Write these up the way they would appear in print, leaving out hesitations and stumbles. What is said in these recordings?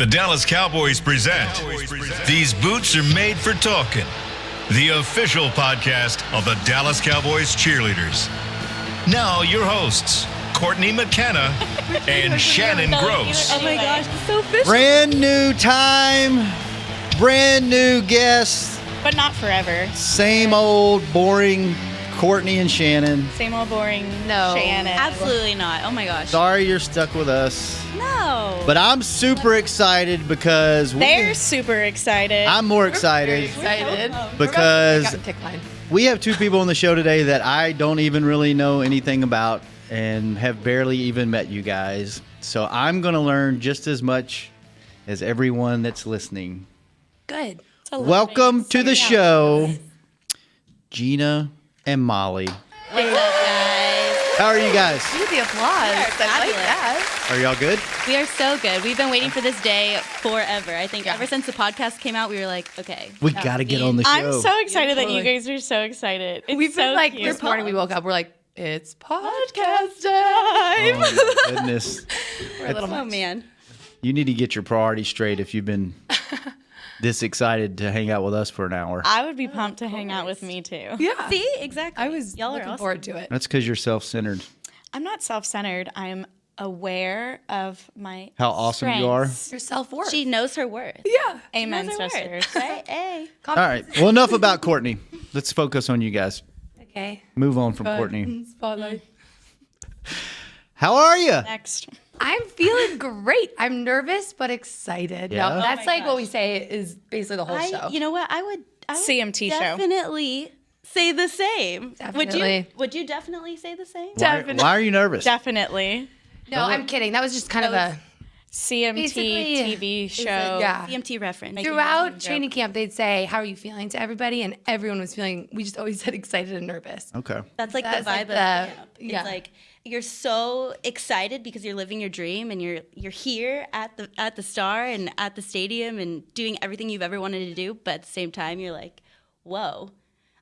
The Dallas Cowboys present These Boots Are Made for Talkin', the official podcast of the Dallas Cowboys cheerleaders. Now your hosts, Courtney McKenna and Shannon Gross. Oh my gosh, it's so official. Brand new time, brand new guests. But not forever. Same old boring Courtney and Shannon. Same old boring No, Shannon. absolutely not. Oh my gosh. Sorry you're stuck with us. No. But I'm super excited because They're super excited. I'm more excited excited. because Pick line. we have two people on the show today that I don't even really know anything about and have barely even met you guys. So I'm going to learn just as much as everyone that's listening. Good. Welcome to the show, Gina and Molly. What's up, guys? How are you guys? Do the applause. I like that. Are y'all good? We are so good. We've been waiting for this day forever. I think ever since the podcast came out, we were like, okay. We got to get on the show. I'm so excited that you totally. guys are so excited. It's We've so been like, cute. this morning we woke up, we're like, it's podcast time. Oh, my goodness. We're a little Oh, much. man. You need to get your priorities straight if you've been this excited to hang out with us for an hour. I would be pumped to hang out with me too. Yeah. See? Exactly. I was Y'all are looking awesome. forward to it. That's because you're self-centered. I'm not self-centered. I'm aware of my How awesome you are. strengths. Your self-worth. She knows her worth. yeah. Amen, Knows her sisters. worth. Hey. All right. Well, enough about Courtney. Let's focus on you guys. Okay. Move on from Courtney. Spotlight. How are you? Next. I'm feeling great. I'm nervous but excited. Yeah? No, that's like what we say is basically the whole show. You know what? I would CMT show. definitely say the same. Definitely. Would you definitely say the same? Why are you nervous? Definitely. No, I'm kidding. That was just kind of a CMT Basically, TV It's a show. Yeah. CMT reference. throughout training camp. They'd say, "How are you feeling?" to everybody, and everyone was feeling. We just always said excited and nervous. Okay. That's like That's the vibe like of the- camp. yeah. It's like you're so excited because you're living your dream and you're here at the Star and at the stadium and doing everything you've ever wanted to do, but at the same time you're like, whoa,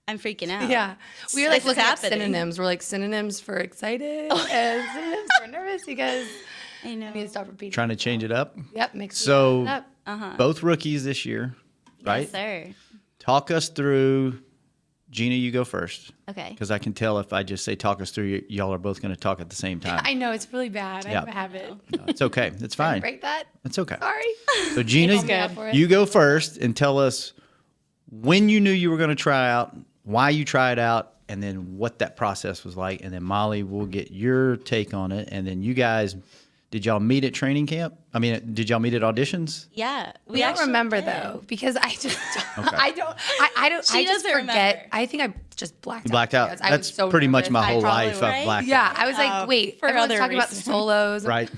I'm freaking out. Yeah, we were like This is looking up happening. synonyms. We're like synonyms for excited and synonyms for nervous because I know. I need to stop repeating. Trying to change it up. Yep, mix So- it up. Both rookies this year, right? Yes, sir. Talk us through. Gina, you go first. Okay. Because I can tell if I just say talk us through, y'all are both going to talk at the same time. I know it's really bad. I Yeah. have a habit. No, it's okay. It's fine. Break that. It's okay. Sorry. So Gina, Good. For it. you go first and tell us when you knew you were going to try out, why you tried out, and then what that process was like. And then Molly, we'll get your take on it. And then you guys, did y'all meet at training camp? I mean, did y'all meet at auditions? Yeah. We don't actually remember did. though because I just Okay. I don't. She I just doesn't forget. remember. I think I just blacked You blacked out. because I was That's so pretty much nervous. my I whole probably- life. I've right? blacked Yeah, out. I was like, wait, for everyone's other talking about the reasons. solos. Right.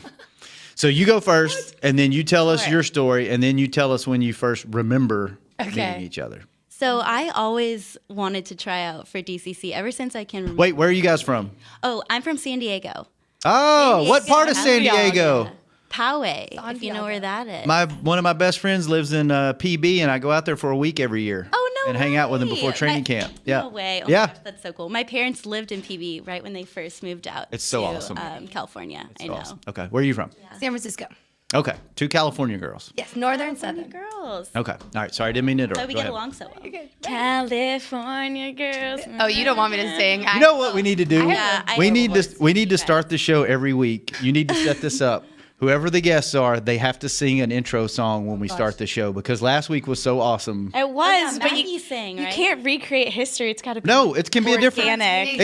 So you go first, and then you tell us your story, and then you tell us when you first remember Okay. meeting each other. So I always wanted to try out for DCC ever since I can remember. Wait, where are you guys from? Oh, I'm from San Diego. Oh, what part of San Diego. Diego? Poway, if you know where that is. One of my best friends lives in PB, and I go out there for a week every year. Oh, no And hang out with him way. before training camp. Yeah. No way. Oh Yeah. my gosh, that's so cool. My parents lived in PB right when they first moved out. It's so to, awesome. California. I know. Awesome. Okay, where are you from? San Francisco. Okay, two California girls. Yes, northern, California southern. girls. Okay, all right. Sorry, I didn't mean to interrupt. So we Go get ahead. along so well. California girls. Oh, you don't want me to sing? You know what we need to do? Yeah, I we know need what to we need to start the show every week. You need to set this up. Whoever the guests are, they have to sing an intro song when we start the show because last week was so awesome. It was, but Maggie you, sang, you right? can't recreate history. It's got to be No, it can be a different. organic.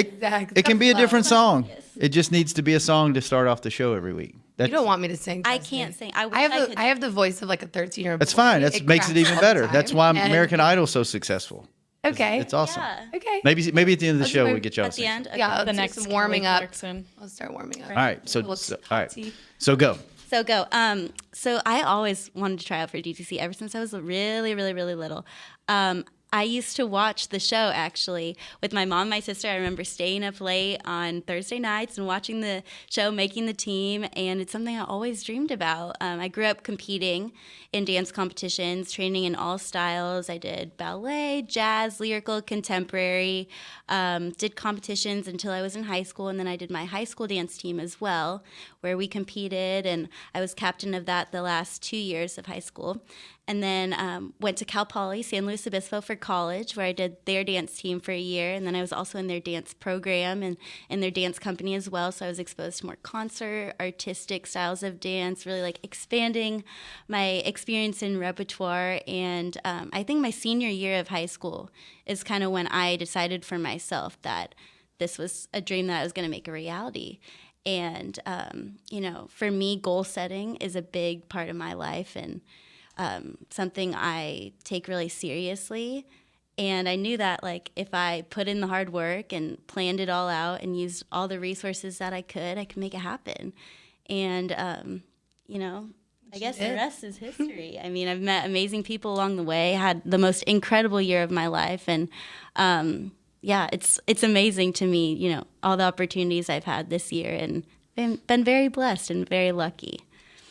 It can be a different song. It just needs to be a song to start off the show every week. You don't want me to sing. I trust can't me. sing. I wish I have I the could. I have the voice of like a 13-year-old. That's fine. That makes it even better. That's why American Idol's so successful. Okay. It's awesome. Yeah. Okay. Maybe at the end of the show do we get y'all At the sing. end. Okay. Yeah, The let's do next some warming Kelly up. Clarkson. Let's start warming up. All right. So Little all right. tea. So go. So go. So I always wanted to try out for DTC ever since I was really, really, really little. I used to watch the show actually with my mom and my sister. I remember staying up late on Thursday nights and watching the show, making the team, and it's something I always dreamed about. I grew up competing in dance competitions, training in all styles. I did ballet, jazz, lyrical, contemporary, did competitions until I was in high school, and then I did my high school dance team as well, where we competed, and I was captain of that the last 2 years of high school. And then went to Cal Poly, San Luis Obispo for college, where I did their dance team for a year. And then I was also in their dance program and in their dance company as well. So I was exposed to more concert, artistic styles of dance, really like expanding my experience in repertoire. And I think my senior year of high school is kind of when I decided for myself that this was a dream that I was going to make a reality. And, for me, goal setting is a big part of my life. And something I take really seriously. And I knew that like if I put in the hard work and planned it all out and used all the resources that I could make it happen. And, I guess the rest is history. I mean, I've met amazing people along the way, had the most incredible year of my life. And it's amazing to me, all the opportunities I've had this year, and been very blessed and very lucky.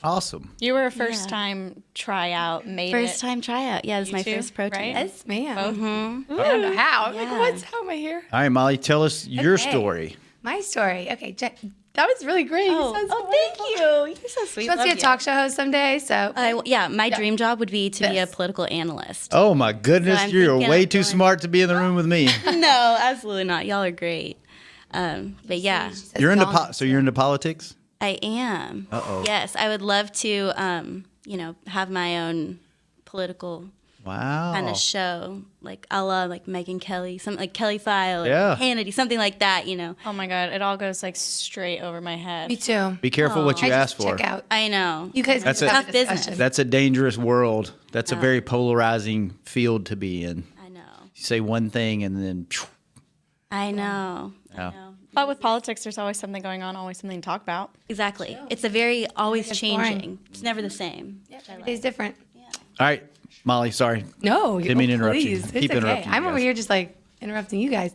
Awesome. You were a first-time tryout, First time tryout. Yeah, it was my too, first pro team. right? Yes, ma'am. Mm-hmm. I don't know how. Yeah. Like, how am I here? All right, Molly, tell us your Okay. story. My story. Okay, that was really great. Oh, You sound so thank wonderful. you. You're so sweet. She wants to be a talk show host someday, so. My dream job would be to be a This. political analyst. Oh my goodness, So I'm you're thinking way of too going- smart to be in the room with me. No, absolutely not. Y'all are great. But yeah, She says You're into volunteer. so you're into politics? I am. Uh-oh. Yes, I would love to, have my own political Wow. kind of show, like a la like Megyn Kelly, something like Kelly File, or Yeah. Hannity, something like that. Oh my God, it all goes like straight over my head. Me too. Be careful what you I ask just for. check out. I know. You guys That's have a- a Tough business. discussion. That's a dangerous world. That's a very polarizing field to be in. I know. You say one thing and then I know. Yeah. I know. But with politics, there's always something going on, always something to talk about. Exactly. It's a very always It's changing. boring. It's never the same. It's different. All right, Molly, sorry. No, Didn't mean to interrupt you. please. It's Keep okay. interrupting you I'm over guys. here just like interrupting you guys.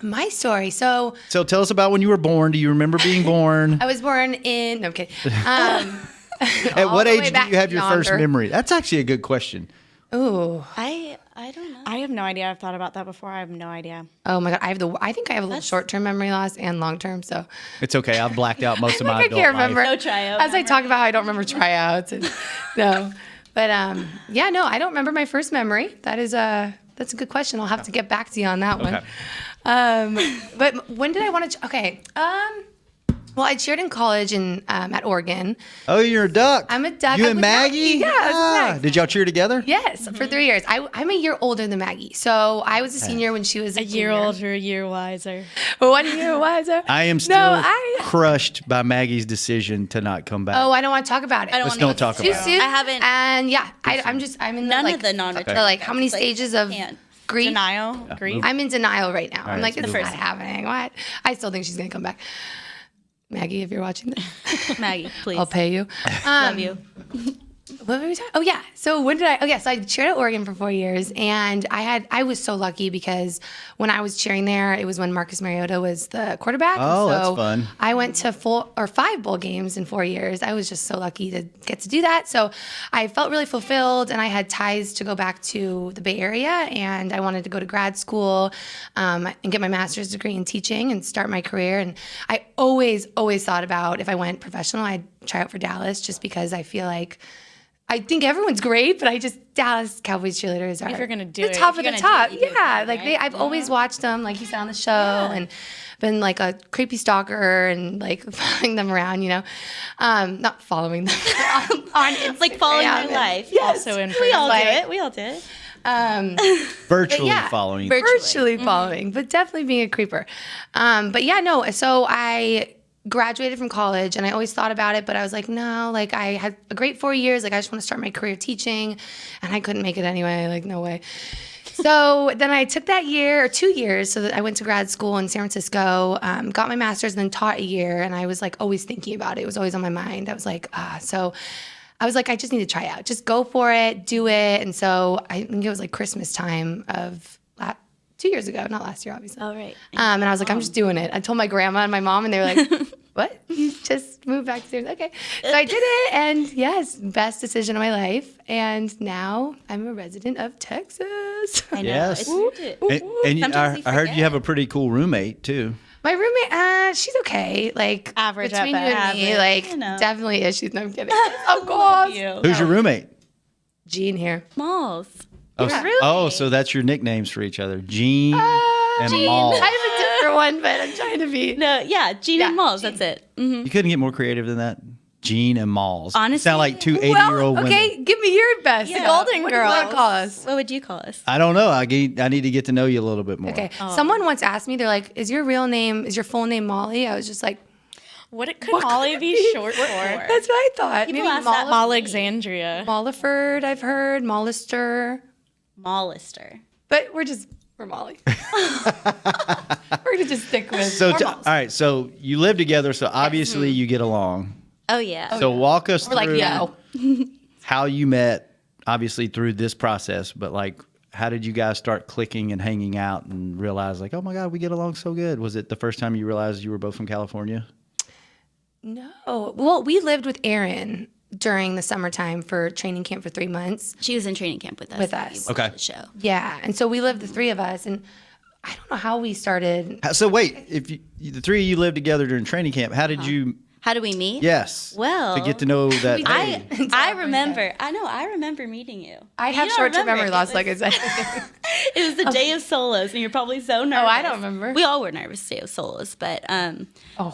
My story. So So tell us about when you were born. Do you remember being born? I was born in. No, I'm kidding. At what the way age do back you have your first yonder. memory? That's actually a good question. Ooh. I don't know. I have no idea. I've thought about that before. I have no idea. Oh my God. I think I have a little short-term memory loss and long-term. So It's okay. I've blacked out most of my I adult can't life. remember. No tryout As I talk about how I don't remember tryouts. And, no. But no, I don't remember my first memory. That's a good question. I'll have to get back to you on that one. Okay. But when did I want to? Okay. Well, I cheered in college at Oregon. Oh, you're a duck. I'm a duck. You I'm and with Maggie? Maggie. Yeah, Ah, Max. did y'all cheer together? Yes, for 3 years. I'm a year older than Maggie, so I was a senior when she was a Year junior. older, year wiser. 1 year wiser. I am still No, I. crushed by Maggie's decision to not come back. Oh, I don't want to talk about it. Let's don't talk Too about it. soon. I haven't- And yeah, I'm in None the, of the non-return. the, like how many Like, stages of can't. grief? Denial, grief. I'm in denial right now. I'm right, like, let's it's move not on. happening. What? I still think she's gonna come back. Maggie, if you're watching this, Maggie, please. I'll pay you. Love you. What were we talking? Oh yeah. So when did I? Oh yeah. So I cheered at Oregon for 4 years, and I was so lucky because when I was cheering there, it was when Marcus Mariota was the quarterback. Oh, so that's fun. I went to 4 or 5 bowl games in 4 years. I was just so lucky to get to do that. So I felt really fulfilled, and I had ties to go back to the Bay Area, and I wanted to go to grad school and get my master's degree in teaching and start my career. And I always thought about if I went professional, I'd try out for Dallas, just because I feel like. I think everyone's great, but Dallas Cowboys cheerleaders are If you're gonna do the it, top if of you're the gonna top. do it, you do it Yeah, right, like right? I've always watched them, like you said on the show, and been like a creepy stalker and like following them around, not following them on Instagram. It's like following and- your life. Yes. Also in We all Like- do it. We all do it. Virtually yeah, following. virtually following, but definitely being a creeper. But yeah, no. So I graduated from college, and I always thought about it, but I was like, no. Like I had a great 4 years. Like I just want to start my career teaching, and I couldn't make it anyway. Like no way. So then I took that year or 2 years, so that I went to grad school in San Francisco, got my master's, and then taught a year. And I was like always thinking about it. It was always on my mind. I was like, so. I was like, I just need to try out. Just go for it, do it. And so I think it was like Christmas time of 2 years ago, not last year, obviously. Oh, right. And I was like, I'm just doing it. I told my grandma and my mom, and they were like, what? You just moved back to okay. So I did it, and yes, best decision of my life. And now I'm a resident of Texas. I know. Yes. Sometimes I heard you have a pretty cool roommate too. My roommate, she's okay. Like Average at between you best. and me, Average, like you know. definitely issues. No, I'm kidding. Of course. Who's your roommate? Jean here. Malls. Oh, so that's your nicknames for each other, Gene and Molly. I have a different one, but I'm trying to be. No, yeah, Gina and Molly. Gene. That's it. Mm-hmm. You couldn't get more creative than that. Gene and Malls. Honestly, sound like two 80-year-old women. Okay, give me your best. Yeah. The Golden What do Girls. you What do you call us? What would you call us? I don't know. I need to get to know you a little bit more. Okay. Someone once asked me, they're like, is your full name Molly? I was just like, What could Molly be short for? that's what I thought. People Maybe ask that. Alexandria. Molliford, I've heard. Mollister. Mollister. But we're Molly. We're going to just stick with So, we're all Molls. right. So you live together. So obviously you get along. Oh, yeah. So walk us We're like, through yo. how you met. Obviously through this process, but like, how did you guys start clicking and hanging out and realize like, oh my God, we get along so good? Was it the first time you realized you were both from California? No. Well, we lived with Erin during the summertime for training camp for 3 months. She was in training camp with us. With when us. we watched Okay. The show. Yeah. And so we lived, the three of us. And I don't know how we started. So wait, if the three of you lived together during training camp, how did you? How do we meet? Yes. Well, to get to know that. I remember. I remember meeting you. I You have don't short-term remember. memory loss, like I said. It was the day of solos, and you're probably so nervous. Oh, I don't remember. We all were nervous day of solos, but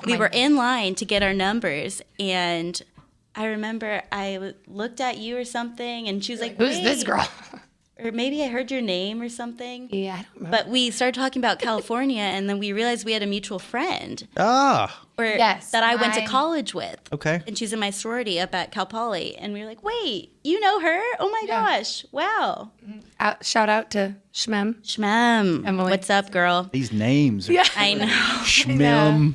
we my were in line to get our numbers, and I remember I looked at you or something, and she was like, Who's this "Wait." girl? Or maybe I heard your name or something. Yeah, I don't remember. But we started talking about California, and then we realized we had a mutual friend Yes, that I went to college with. Okay. And she's in my sorority up at Cal Poly. And we were like, wait, you know her? Oh my gosh. Wow. Shout out to Shmem. Shmem. Emily. What's up, girl? These names. Are I know. Schmim.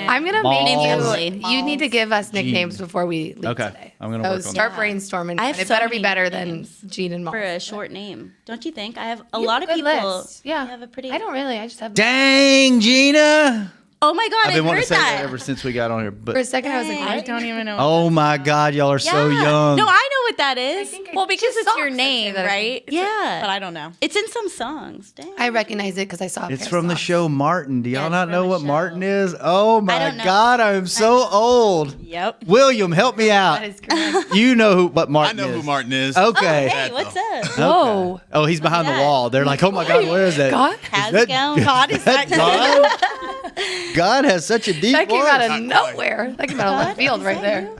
I'm gonna Malls. make Emily. you need to give us nicknames before we leave Okay. today. I'm gonna So work on start that. brainstorming. I have and it so better be many better nicknames than Gene and Molly. For a short name. Don't you think? I have a You lot of have a people. good list. Yeah. Have a pretty. I don't really. I just have. Dang, Gina. Oh my God, I've been wanting heard to say that that. ever since we got on here. For a But second, I was like, I what? don't even know. oh my God, y'all are so Yeah. young. No, I know what that is. Well, because Just it's your socks that name, say that. right? Yeah. But I don't know. It's in some songs. Dang. I recognize it because I saw. A It's pair of from the socks. show Martin. Do y'all Yeah, it's not from know the what show. Martin is? Oh my don't know. God, I'm so old. Yep. William, help me out. That is correct. You know what I Martin know is. who Martin is. Okay. Hey, what's up? Whoa. Okay. Oh, he's behind the that. wall. They're like, oh my God, where is that? God? How's that- it going? God, is that God? God has such a deep That came voice. out of nowhere. That came out of left field right there.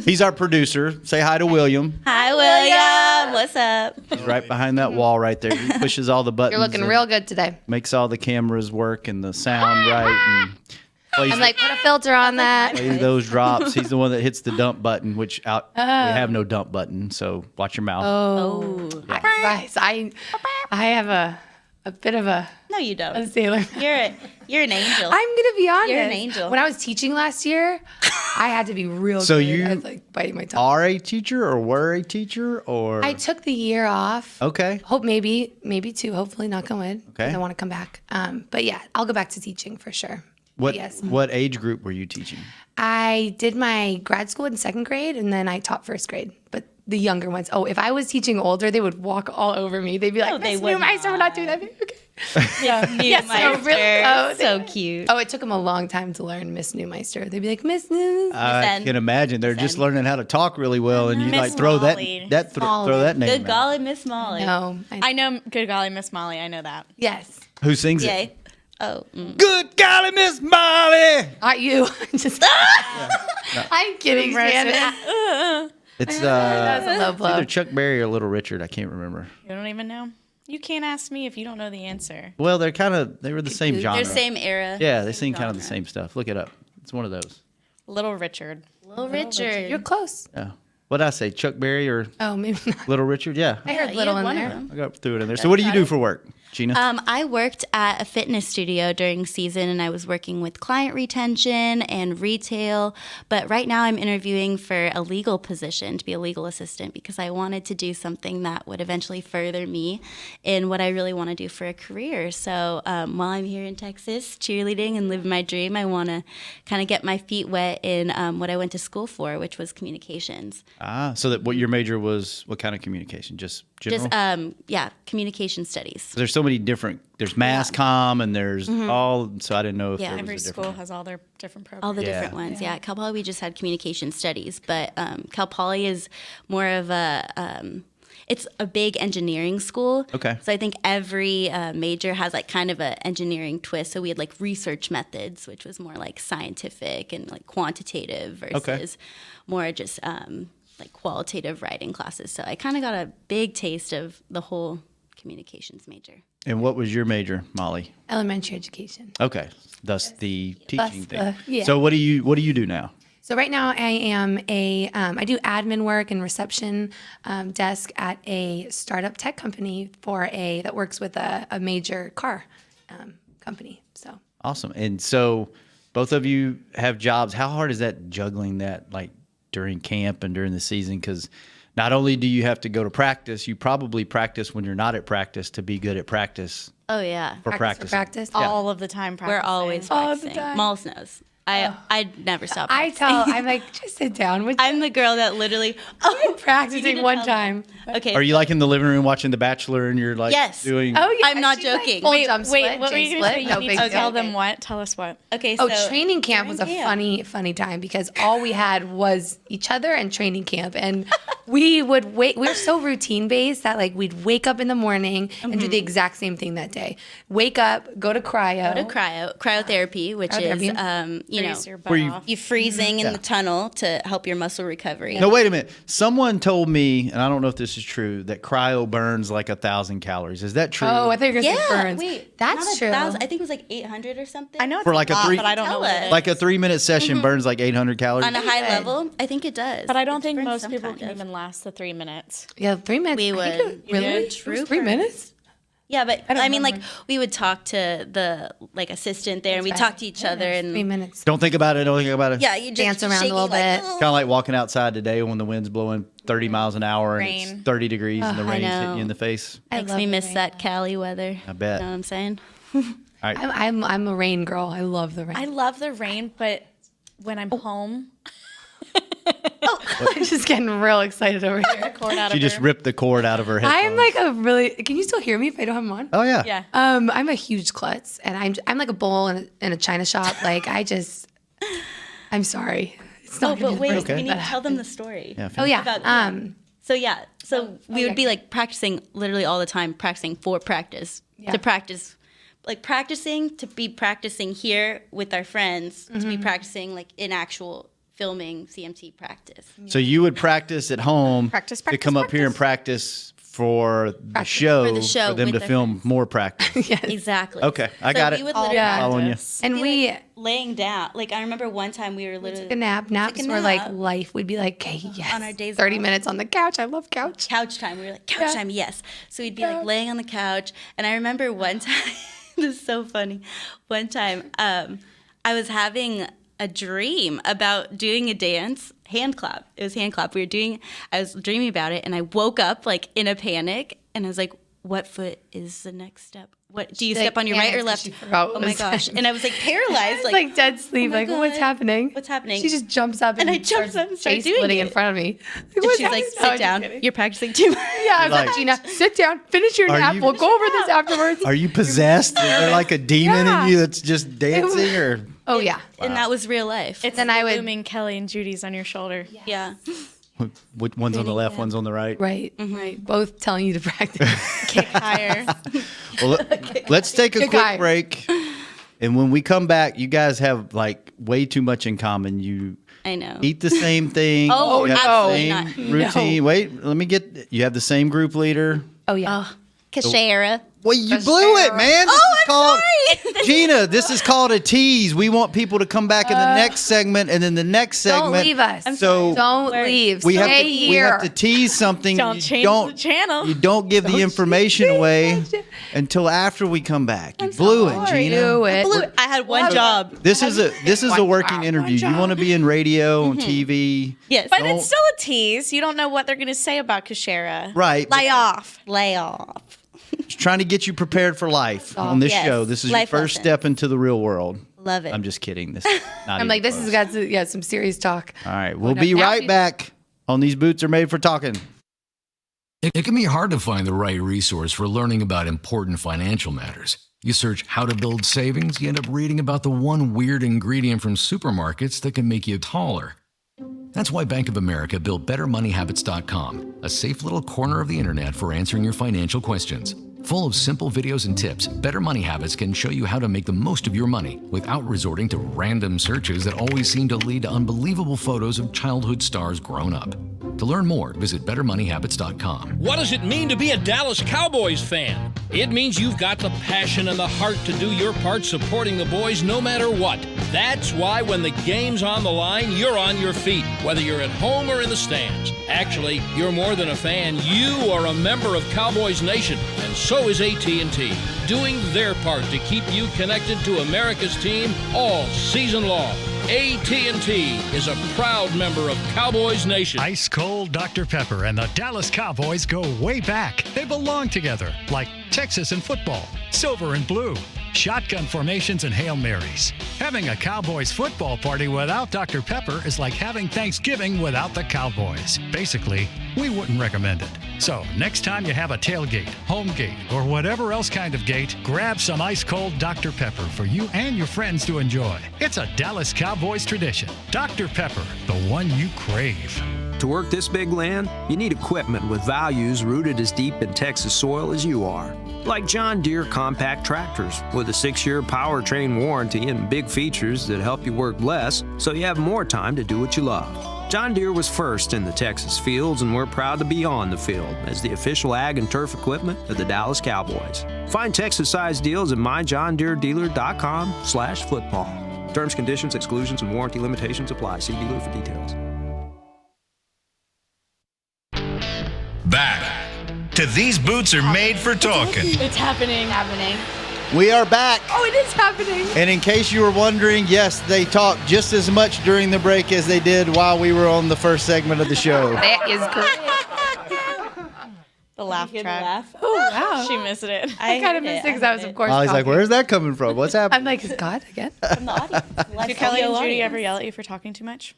He's our producer. Say hi to William. Hi, William. What's up? He's right behind that wall right there. He pushes all the buttons. You're looking and real good today. Makes all the cameras work and the sound right. And plays, I'm like, put a filter on that. plays those drops. He's the one that hits the dump button, which we have no dump button. So watch your mouth. Oh, guys, I have a bit of a No, you don't. sailor. You're an angel. I'm gonna be honest. You're an angel. When I was teaching last year, I had to be real. So good. you I was like biting my tongue. Are a teacher or were a teacher or? I took the year off. Okay. Hope maybe two. Hopefully, knock on wood. Okay. I want to come back. But yeah, I'll go back to teaching for sure. What Yes. what age group were you teaching? I did my grad school in second grade, and then I taught first grade. But the younger ones. Oh, if I was teaching older, they would walk all over me. They'd be like, they "Miss would Newmeister, we're not doing that." Okay. Yes, so really- oh, so cute. Oh, it took them a long time to learn Miss Newmeister. They'd be like, Miss New. I N. can imagine they're just N. learning how to talk really well, and you Miss like throw Molly. throw that name. Good out. golly, Miss Molly. No. I know. Good golly, Miss Molly. I know that. Yes. Who sings it? Yay. Oh. Good golly, Miss Molly. Not you. Just, I'm kidding, Shannon. It's That's a low blow. either Chuck Berry or Little Richard. I can't remember. You don't even know. You can't ask me if you don't know the answer. Well, they were the same genre. They're same era. Yeah, they sing kind of the same stuff. Look it up. It's one of those. Little Richard. Little Richard. You're close. Yeah. What did I say? Chuck Berry or Oh, maybe not. Little Richard? Yeah. I heard you little had in one there. of them. I got threw it in there. So what do you do for work? Gina? I worked at a fitness studio during season, and I was working with client retention and retail. But right now I'm interviewing for a legal position to be a legal assistant because I wanted to do something that would eventually further me in what I really want to do for a career. So while I'm here in Texas cheerleading and living my dream, I want to kind of get my feet wet in what I went to school for, which was communications. So that what your major was, what kind of communication? Just general? Just, communication studies. There's so many different, there's mass comm and there's all, so I didn't know if Yeah. there was Every a school different. has all their different programs. All the different ones, yeah. At Cal Poly, we just had communication studies, but Cal Poly is more of it's a big engineering school. Okay. So I think every major has like kind of an engineering twist. So we had like research methods, which was more like scientific and like quantitative versus more just like qualitative writing classes. So I kind of got a big taste of the whole communications major. And what was your major, Molly? Elementary education. Okay. Thus the teaching thing. yeah. So what do you do now? So right now I am I do admin work and reception desk at a startup tech company that works with a major car company. So Awesome. And so both of you have jobs. How hard is that juggling that like during camp and during the season? Because not only do you have to go to practice, you probably practice when you're not at practice to be good at practice Oh, yeah. for practice. practice. All of the time practicing. We're always All the practicing. time. Mols knows. I never stop. I'm like, just sit down. I'm the girl that literally practicing one time. Okay. Are you like in the living room watching The Bachelor and you're like Yes. doing? Oh yeah, I'm not she's like joking. full Wait, jump split, what were you J going to say? split, You no need big to deal. tell them what? Tell us what. Okay, Oh, so training camp was a funny time because all we had was each other and training camp, and we would wait. We were so routine based that like we'd wake up in the morning and do the exact same thing that day. Wake up, go to cryo. go to cryotherapy, which Cryotherapy. is Freeze your butt Were you- off. you freezing in Yeah. the tunnel to help your muscle recovery. No, wait a minute. Someone told me, and I don't know if this is true, that cryo burns like 1,000 calories. Is that true? Oh, I thought you were going to say Yeah, burns. wait, That's not true. 1,000. I think it was like 800 or something. I know it's For like a lot, three- but I don't know Tell what us. it is. Like a 3-minute session burns like 800 calories. On a high good. level, I think it does. But I don't It think burns most some people kind can of. even last the 3 minutes. Yeah, 3 minutes. We I think would. it- really? It It was was 3 minutes? Yeah, but don't I mean, like remember. we would talk to the like assistant there, and we Right. talk to each other, and 3 minutes. Don't think about it. Don't think about it. yeah, you just Dance around a shaking, little like, bit. Kind of like walking outside today when the wind's blowing 30 miles an hour and Rain. it's 30 degrees and the I rain's hitting know. you in the face. I Makes love me the miss rain. that Cali weather. I bet. You know what I'm saying? I'm a rain girl. I love the rain. I love the rain, but when I'm home, I'm just getting real excited over here. cord out She of just her. ripped the cord out of her headphones. I'm like a really. Can you still hear me if I don't have them on? Oh, yeah. Yeah. I'm a huge klutz, and I'm like a bull in a china shop. Like I'm sorry. It's Oh, not but wait, Okay. we need to tell them the story. Yeah, Oh yeah. About- So we would okay. be like practicing literally all the time, practicing for practice. Yeah. To practice, like practicing to be practicing here with our friends, to be practicing like in actual filming CMT practice. So you would practice at home Practice, to practice, come up here and practice for the show, For the show for them with to their film friends. more practice. Exactly. Okay, I So got we it. would literally Yeah. Following you. And be, we like, laying down. Like I remember one time we were literally took a nap. Naps took a were like nap. life. We'd be like, okay, yes. On our days 30 off. minutes on the couch. I love couch. couch time. We were like, couch Yeah. time, yes. So we'd be like laying on the couch. And I remember one time, this is so funny. One time, I was having a dream about doing a dance, hand clap. It was hand clap. I was dreaming about it, and I woke up like in a panic, and I was like, what foot is the next step? What do you She, step like, on your right or panicked left? and she forgot what Oh my was gosh. happening. And I was like paralyzed. It's like dead sleep. oh my like, what's God. happening? What's happening? She just jumps up And and I jumped up and started face doing splitting it. in front of me. Like, And what's she's like, happening? No, sit I'm just down. kidding. You're practicing too much. Yeah, I was Like- like, Gina, sit down, finish your Are nap. you- We'll go over this afterwards. Are you possessed? Is there like a demon Yeah. in you that's just dancing or? Oh yeah. And that was real life. It's Then I would- looming Kelly and Judy's on your shoulder. yeah. Which one's on the left, one's on the right? Right. Right. Both telling you to practice. Kick higher. Well, let's take a Good quick guy. break. And when we come back, you guys have like way too much in common. You I know. eat the same thing. Oh, you have absolutely the not. same routine. No. Wait, let me get. You have the same group leader. Oh yeah. Kashara. Well, you blew it, man. sorry. Gina, this is called a tease. We want people to come back in the next segment and then the next segment. Don't leave us. So Don't leave. we Stay we here. have to tease something. Don't You change the channel. You don't give the information away until after we come back. You blew it, Gina. Do it. I had one job. This is a working interview. You want to be in radio, on TV. Yes. But it's still a tease. You don't know what they're going to say about Kashera. Right. Lay off. Lay off. Just trying to get you prepared for life on this Yes. show. This is Life your first lesson. step into the real world. Love it. I'm just kidding. This is not I'm like, even this has close. got some serious talk. All right. We'll no, be now right we- back on These Boots Are Made for Talking. It can be hard to find the right resource for learning about important financial matters. You search how to build savings, you end up reading about the one weird ingredient from supermarkets that can make you taller. That's why Bank of America built BetterMoneyHabits.com, a safe little corner of the internet for answering your financial questions. Full of simple videos and tips, Better Money Habits can show you how to make the most of your money without resorting to random searches that always seem to lead to unbelievable photos of childhood stars grown up. To learn more, visit BetterMoneyHabits.com. What does it mean to be a Dallas Cowboys fan? It means you've got the passion and the heart to do your part supporting the boys no matter what. That's why when the game's on the line, you're on your feet, whether you're at home or in the stands. Actually, you're more than a fan. You are a member of Cowboys Nation, and so is AT&T, doing their part to keep you connected to America's team all season long. AT&T is a proud member of Cowboys Nation. Ice Cold Dr. Pepper and the Dallas Cowboys go way back. They belong together, like Texas and football, silver and blue, shotgun formations and Hail Marys. Having a Cowboys football party without Dr. Pepper is like having Thanksgiving without the Cowboys. Basically, we wouldn't recommend it. So, next time you have a tailgate, home gate, or whatever else kind of gate, grab some ice cold Dr. Pepper for you and your friends to enjoy. It's a Dallas Cowboys tradition. Dr. Pepper, the one you crave. To work this big land, you need equipment with values rooted as deep in Texas soil as you are. Like John Deere compact tractors with a 6-year powertrain warranty and big features that help you work less so you have more time to do what you love. John Deere was first in the Texas fields, and we're proud to be on the field as the official ag and turf equipment of the Dallas Cowboys. Find Texas-sized deals at myjohndeeredealer.com/football. Terms, conditions, exclusions, and warranty limitations apply. See dealer for details. Back to These Boots Are Made for Talking. It's happening. We are back. Oh, it is happening. And in case you were wondering, yes, they talked just as much during the break as they did while we were on the first segment of the show. That is great. The laugh track. Oh, wow. She missed it. I kind of missed it because I was, of course, Molly's like, talking. where's that coming from? What's I'm happening? like, is God again? From the audience. Do Kelly and Judy ever yell at you for talking too much?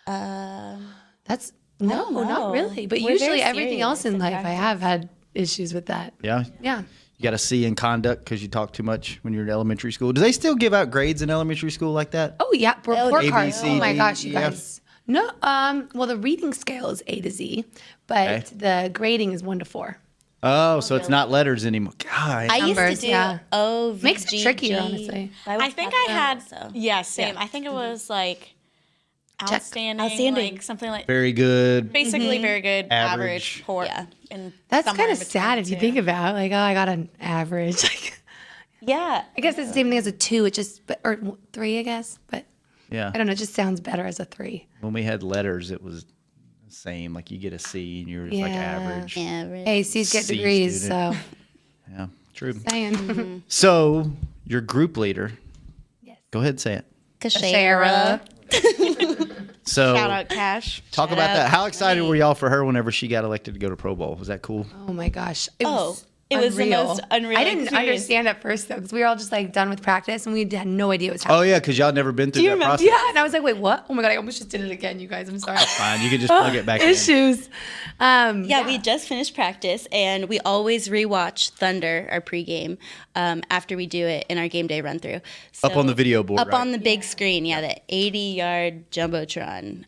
That's no, know. not really. But We're usually very everything else in serious life, I have had issues with that. Yeah. Yeah. You got a C in conduct because you talk too much when you're in elementary school. Do they still give out grades in elementary school like that? Oh yeah, report A, B, cards. C, Oh my D, gosh, you E, F. guys. No, well, the reading scale is A to Z, but Okay. the grading is 1 to 4. Oh, so it's not letters anymore. God. I used to Numbers, do yeah. O, V, Makes it G, trickier, G. honestly. I think I had, So. yeah, same. I think it was like outstanding, Outstanding. like something like, Very good. basically very good, Average. average, poor. Yeah. And That's somewhere kind in of sad between if you the think two. about it. Like, oh, I got an average. Like, Yeah. I guess it's the same thing as a 2. It just, or 3, I guess. But Yeah. I don't know. It just sounds better as a 3. When we had letters, it was the same. Like you get a C and you're just like Yeah. average. Average. Hey, C's get C degrees, student. so Yeah, true. saying. So your group leader. Yes. Go ahead and say it. Kashera. So Shout out Cash. talk about that. How excited were y'all for her whenever she got elected to go to Pro Bowl? Was that cool? Oh my gosh. It Oh, was it was the unreal. most unreal I didn't experience. understand at first though, because we were all just like done with practice and we had no idea what was happening. Oh yeah, because y'all never been through that process. Yeah, and I was like, wait, what? Oh my god, I almost just did it again, you guys. I'm sorry. Fine, you can just plug it back in. Issues. Yeah, we just finished practice, and we always rewatch Thunder, our pregame, after we do it in our game day run through. Up on the video board, Up right? on the big screen, yeah, the 80-yard jumbotron,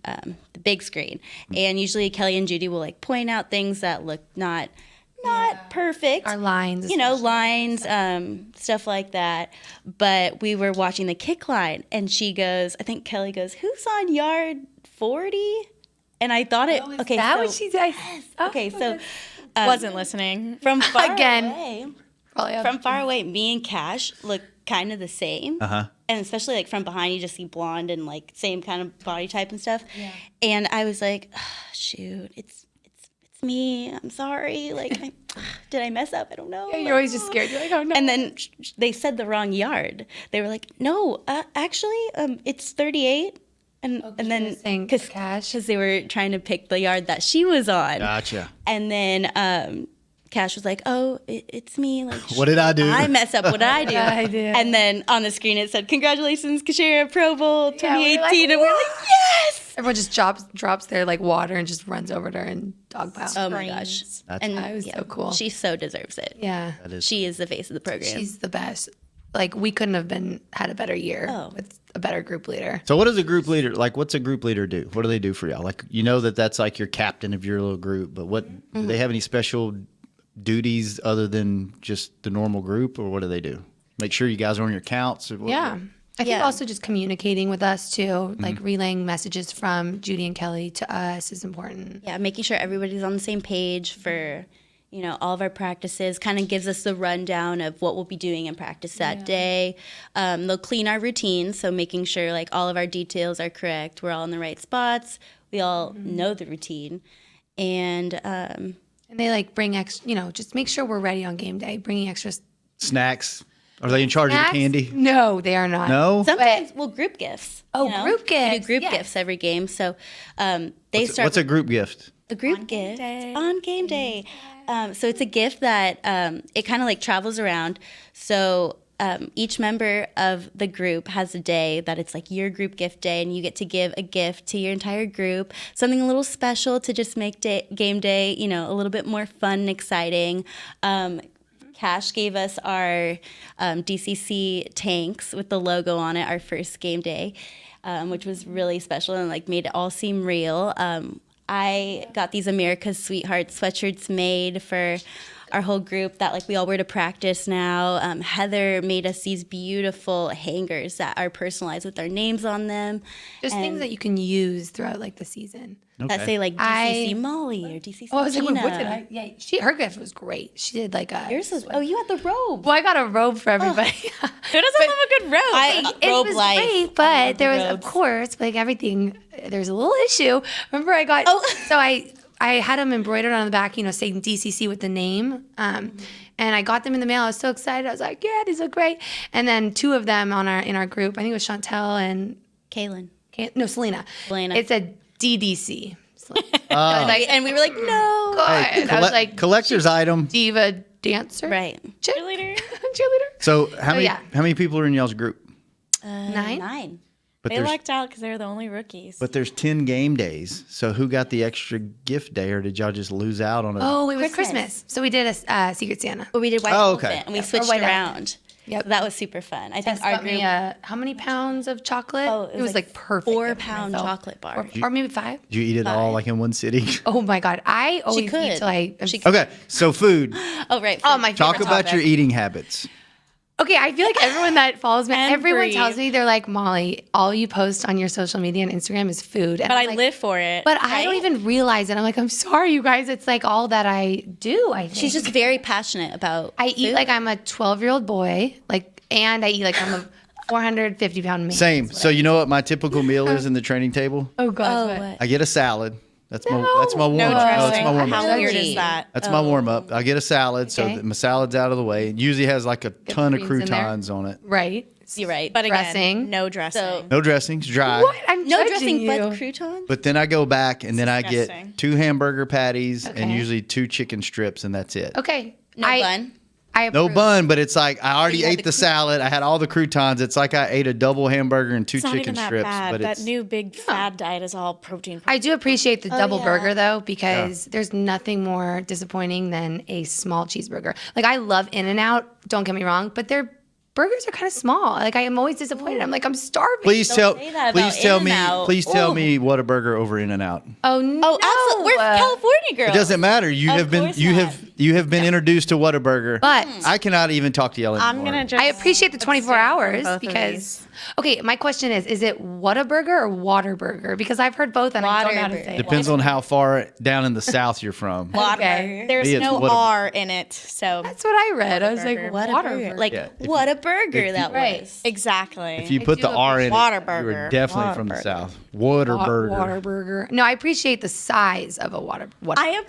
the big screen. And usually Kelly and Judy will like point out things that look not perfect. Our lines, You know, lines, stuff like that. But we were watching the kick line, and she goes, I think Kelly goes, who's on yard 40? And I thought it, okay, that so, what she did? okay, so Wasn't listening. from far Again. away, probably have. From far away, me and Cash look kind of the same. And especially like from behind, you just see blonde and like same kind of body type and stuff. Yeah. And I was like, shoot, it's me. I'm sorry. Like, did I mess up? I don't know. Yeah, you're always just scared. You're like, oh no. And then they said the wrong yard. They were like, no, actually, it's 38. And then because they were trying to pick the yard that she was on. Gotcha. And then Cash was like, oh, it's me. Like, what did I do? I mess up. What did I do? Yeah, I did. And then on the screen it said, congratulations, Kashira, Pro Bowl 2018. Like, and we're like, yes! Everyone just drops their like water and just runs over to her and dog pile. Oh my gosh. That was so cool. She so deserves it. Yeah. She is the face of the program. She's the best. Like, we couldn't have had a better year with a better group leader. So what does a group leader, like, what's a group leader do? What do they do for y'all? Like, you know that's like your captain of your little group, but do they have any special duties other than just the normal group, or what do they do? Make sure you guys are on your counts? Or what? Yeah. I think also just communicating with us too, like relaying messages from Judy and Kelly to us is important. Yeah, making sure everybody's on the same page for, all of our practices, kind of gives us the rundown of what we'll be doing in practice that day. They'll clean our routine, so making sure like all of our details are correct, we're all in the right spots, we all know the routine. And they like bring extra, just make sure we're ready on game day, bringing extra snacks. Are they in charge of the candy? No, they are not. No? Sometimes, group gifts. Group gifts. We do group gifts every game. So What's a group gift? The group gift on game day. So it's a gift that it kind of like travels around. So each member of the group has a day that it's like your group gift day, and you get to give a gift to your entire group, something a little special to just make game day, a little bit more fun and exciting. Cash gave us our DCC tanks with the logo on it, our first game day, which was really special and like made it all seem real. I got these America's Sweetheart sweatshirts made for our whole group that like we all wear to practice now. Heather made us these beautiful hangers that are personalized with our names on them. Just things that you can use throughout like the season. That say like DCC Molly or DCC Gina. I was like, what did I? Yeah, her gift was great. She did like a. Yours was. Oh, you had the robe. Well, I got a robe for everybody. Who doesn't love a good robe? It was great, but there was, of course, like everything. There's a little issue. Remember, I got. So I had them embroidered on the back, saying DCC with the name. And I got them in the mail. I was so excited. I was like, yeah, these look great. And then two of them in our group, I think it was Chantel and Kaylin. Selena. It said DDC. And we were like, no. Hey, I was like, collector's item. Diva dancer. Right. Cheerleader. So how many people are in y'all's group? 9. But they lucked out because they were the only rookies. But there's 10 game days. So who got the extra gift day, or did y'all just lose out on it? Oh, it was Christmas. So we did a Secret Santa. But we did White Elephant, and we switched around. Yep. So that was super fun. I think our group. How many pounds of chocolate? Oh, it was like perfect. 4-pound chocolate bar. Or maybe 5. Did you eat it all like in one sitting? Oh my God. I always eat till Okay, so food. Oh, right. Oh, my favorite Talk about topic. your eating habits. Okay, I feel like everyone that follows me, everyone breathe. tells me, they're like, Molly, all you post on your social media and Instagram is food. And But I'm I like, live for it. But I don't even realize it. I'm like, I'm sorry, you guys. It's like all that I do, I think. She's just very passionate about I eat food. like I'm a 12-year-old boy, and I eat like I'm a 450-pound man. Same. So you know what my typical meal is in the training table? Oh, God. what? I get a salad. That's my warm no up. dressing. That's my warm How up. weird is that? That's my warm up. I get a salad, so Okay. that my salad's out of the way. It usually has like a ton of greens in there. croutons on it. Right. You're right. But again, Dressing. no dressing. So- No dressings, dry. What? I'm No judging dressing you. but croutons? But then I go back and then I disgusting. get 2 hamburger patties and Okay. usually 2 chicken strips, and that's it. Okay. No bun? I No approve. bun, but it's like I already You had ate the the salad. I had all the croutons. It's like I ate a double hamburger and 2 it's not chicken even that strips. bad. But That it's new big fad diet is all protein. I do appreciate the double yeah. burger though, because there's nothing more disappointing than a small cheeseburger. Like I love In-N-Out, don't get me wrong, but their burgers are kind of small. Like I am always disappointed. I'm like, I'm starving. please tell say that about In-N-Out. please tell me what a burger over In-N-Out. Oh no. Oh, absolutely. We're California girls. It doesn't matter. You Of have been course you not. have You have been introduced to Whataburger. But I cannot even talk to y'all anymore. I'm gonna just. I appreciate the 24 hours both of because. these. Okay, my question is it Whataburger or Waterburger? Because I've heard both and I don't know how to say it. Depends on how far down in the South you're from. Okay. There's Maybe it's no Whataburger. R in it, so That's what I read. I was like, Whataburger. Waterburger. Like, Yeah, if what you- a burger if that you- Right. was. exactly. If you put the R in it, you Whataburger. were definitely from the Whataburger. South. Whataburger. Waterburger. No, I appreciate the size of a water. I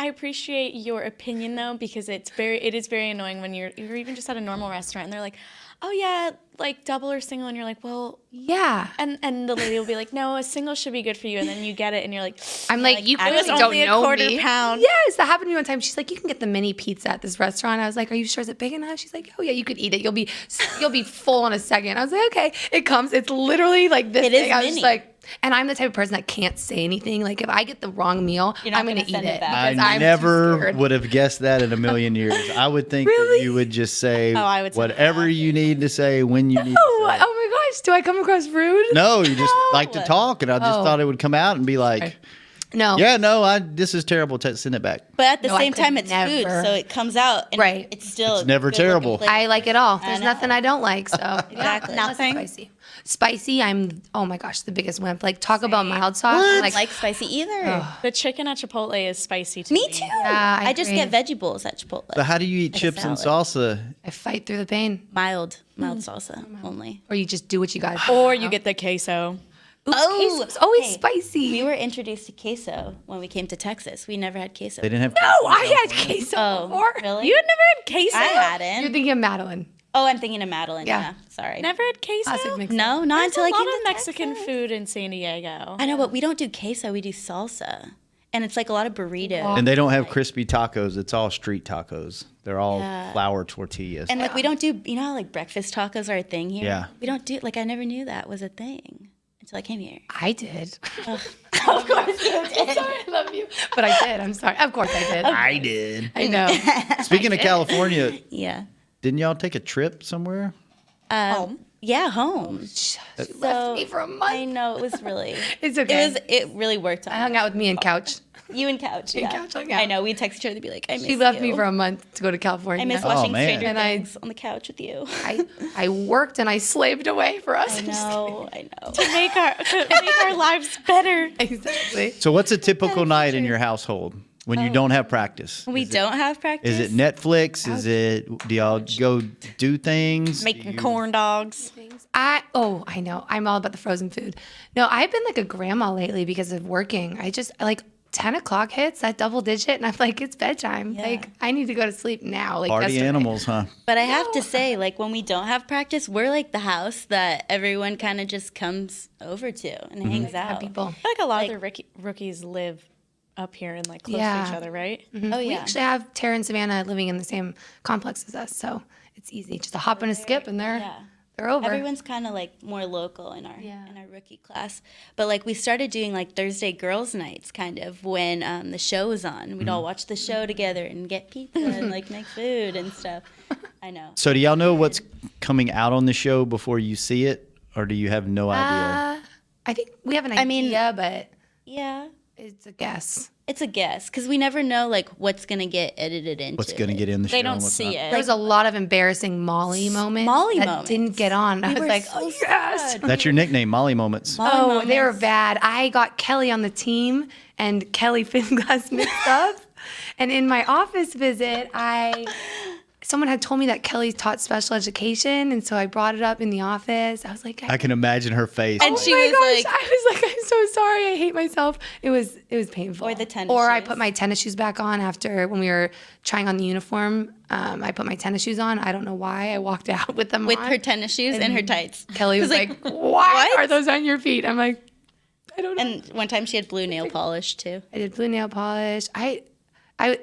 appreciate your opinion though, because it is very annoying when you're even just at a normal restaurant and they're like, oh yeah, like double or single, and you're like, well, Yeah. and the lady will be like, no, a single should be good for you, and then you get it and you're like, I'm like, you I was clearly only don't know a quarter me. pound. Yes, that happened to me one time. She's like, you can get the mini pizza at this restaurant. I was like, are you sure? Is it big enough? She's like, oh yeah, you could eat it. You'll be full in a second. I was like, okay. It comes. It's literally like this It is big. I was mini. just like, and I'm the type of person that can't say anything. Like if I get the wrong meal, You're not I'm gonna gonna eat send it it. back. because I I'm too never scared. would have guessed that in a million years. I would think that Really? you would just say I would say whatever you need to say when you need to Oh, say it. oh my gosh, do I come across rude? No, you just like to talk, and I just Oh. thought it would come out and be like, No. yeah, no, this is terrible. Send it back. But at the No, I same could time, it's food, never. so it comes out. And Right. It's still It's never good looking terrible. plate. I like it all. There's know. nothing I don't like. So Exactly. unless it's Nothing? spicy. Spicy, I'm oh my gosh, the biggest wimp. Like Taco Bell mild sauce. I'm I don't like, like spicy either. The chicken at Chipotle is spicy to me. Me too. Yeah, I just agree. get veggie bowls at Chipotle. So how do you eat chips and salsa? I fight through the pain. Mild salsa only. Or you just do what you gotta do. Or you get the queso. Oh, queso's always hey, spicy. We were introduced to queso when we came to Texas. We never had queso. They didn't have. No, I had queso before. Really? You had never had queso? I hadn't. You're thinking of Madeline. Oh, I'm thinking of Madeline. Yeah. Yeah. Sorry. Never had queso? Classic mix. No, not There's until I a came lot to of Mexican Texas. food in San Diego. I know, but we don't do queso. We do salsa, and it's like a lot of burritos. And they don't have crispy tacos. It's all street tacos. They're all Yeah. flour tortillas. And like we don't do, you know, how, like breakfast tacos are a thing here. Yeah. We don't do like I never knew that was a thing until I came here. I did. Of course you did. Sorry, I love you. But I did. I'm sorry. Of course I did. I did. I know. Speaking of California, Yeah. didn't y'all take a trip somewhere? Yeah, home. She left me for a month. I know it was really. It's okay. It really worked. I hung out with me and Couch. You and Couch. Yeah. Couch hung out. I know. We text each other to be like, I miss She left you. me for a month to go to California. I miss Oh, watching man. Stranger And I- Things on the couch with you. I worked and I slaved away for us. I know. I know. to make our lives better. Exactly. So what's a typical night in your household when you don't have practice? We don't have practice. Is it Netflix? Is it, do y'all go do things? Making corn dogs. I know. I'm all about the frozen food. No, I've been like a grandma lately because of working. I just like 10 o'clock hits that double digit and I'm like, it's bedtime. Yeah. Like I need to go to sleep now. Like Party yesterday. animals, huh? But I have to say, like, when we don't have practice, we're like the house that everyone kind of just comes over to and hangs Have out. people. I feel like a lot of the rookies live up here and like close to Yeah. each other, right? Oh, We yeah. actually have Tara and Savannah living in the same complex as us, so it's easy. Just a hop and a skip and they're over. Everyone's kind of like more local in our rookie class. But like we started doing like Thursday girls' nights kind of when the show was on. We'd all watch the show together and get pizza and like make food and stuff. I know. So do y'all know what's coming out on the show before you see it? Or do you have no idea? I think we have an idea, mean- but Yeah. it's a guess. It's a guess because we never know like what's gonna get edited into. What's going to get in the show? They and don't what's see not? it. There was a lot of embarrassing Molly moments Molly that moments. didn't get on. I was were like, so oh, yes. sad. That's your nickname, Molly Moments. Oh, they were bad. I got Kelly on the team and Kelly Finglass mixed up. And in my office visit, someone had told me that Kelly taught special education, and so I brought it up in the office. I was like, I can imagine her face. And like, she oh my was gosh. like, I was like, I'm so sorry. I hate myself. It was painful. Or the tennis Or I shoes. put my tennis shoes back on after when we were trying on the uniform. I put my tennis shoes on. I don't know why. I walked out with them with on. her tennis shoes and her tights. Kelly was like, why "What?" are those on your feet? I'm like, I don't know. And one time she had blue nail polish too. I did blue nail polish.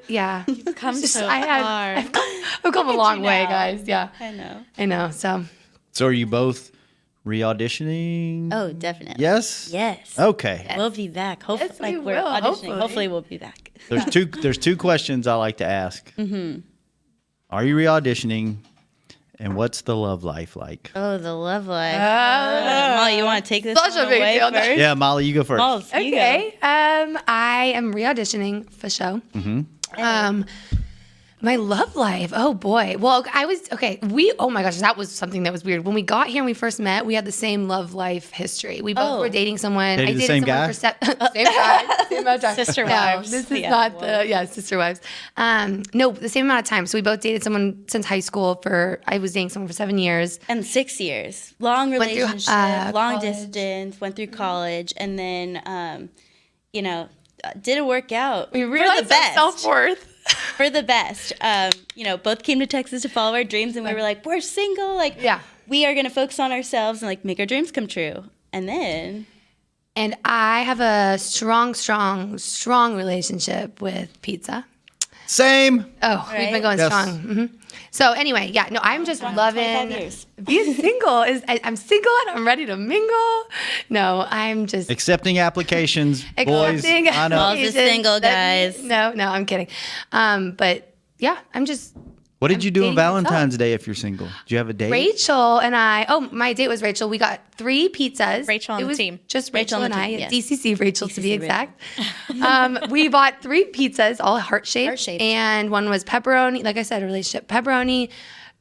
Yeah. come Just- so I had- far. I've come a long you way, now. guys. Yeah. I know. So So are you both re-auditioning? Oh, definitely. Yes? Yes. Okay. We'll be back. Hopefully, Yes, we we're will, auditioning. hopefully. Hopefully, we'll be back. There's two questions I like to ask. Mm-hmm. Are you re-auditioning? And what's the love life like? Oh, the love life. Molly, you want to take this Such a one big away deal. first? Yeah, Molly, you go first. Molly, you go. okay. I am re-auditioning for show. My love life. Oh boy. Well, oh my gosh, that was something that was weird. When we got here and we first met, we had the same love life history. We both were dating someone. Dated the same guy? Same guy. Same amount of time. Sister No, wives. this is not sister wives. No, the same amount of time. So we both dated someone since high school I was dating someone for 7 years. And 6 years. Long Went through, relationship, long college. distance, went through college, and then, didn't work out. We for the realized our best. self-worth. For the best. Both came to Texas to follow our dreams, and we were like, we're single. Like, we are going to focus on ourselves and, like, make our dreams come true. And then... And I have a strong relationship with pizza. Same. Oh, we've been going Yes. strong. Mm-hmm. So anyway, I'm just 25 loving years. being single. I'm single and I'm ready to mingle. No, I'm just Accepting applications, boys. accepting I know. Balls is single, guys. No, I'm kidding. But yeah, I'm just. What did you do on dating myself. Valentine's Day if you're single? Did you have a date? Rachel and I. Oh, my date was Rachel. We got 3 pizzas. Rachel on It the was team. Just Rachel Rachel on and the I. team, yes. DCC Rachel to be DCC exact. We bought 3 pizzas, all heart-shaped. Heart-shaped. And one was pepperoni. Like I said, a relationship. Pepperoni,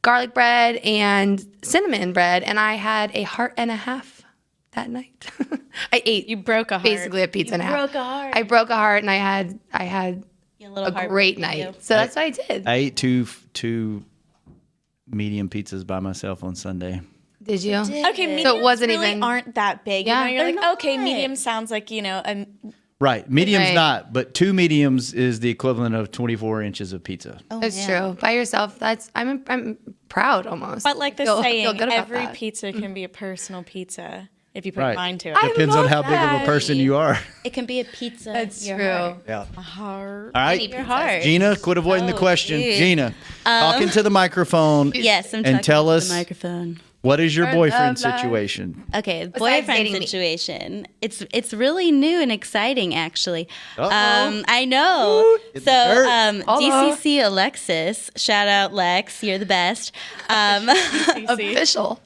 garlic bread, and cinnamon bread. And I had a heart and a half that night. I ate. You broke a heart. Basically a pizza and a half. broke a heart. I broke a heart, and I had A little a heart great for night. you. So that's what I did. I ate two medium pizzas by myself on Sunday. Did you? Okay, mediums So it wasn't really even- aren't that big. Yeah. You're like, They're okay, not. medium sounds like, Right. Medium's Right. not, but 2 mediums is the equivalent of 24 inches of pizza. That's true. By yourself, I'm proud almost. But like the Feel saying, good about every that. pizza can be a personal pizza if you put Right. mind to it. I Depends on love how big of that. a person you are. It can be a pizza. That's your true. heart. Yeah. Heart. All right. Your heart. Gina, quit avoiding the question. dude. Gina, talk into the microphone. Yes, I'm And talking tell to us- the microphone. What is your Our boyfriend love life. situation? Okay, Besides boyfriend dating me. situation. It's really new and exciting, actually. Uh-oh. I know. Get So the dirt. DCC Alexis, shout out Lex, you're the best. Official.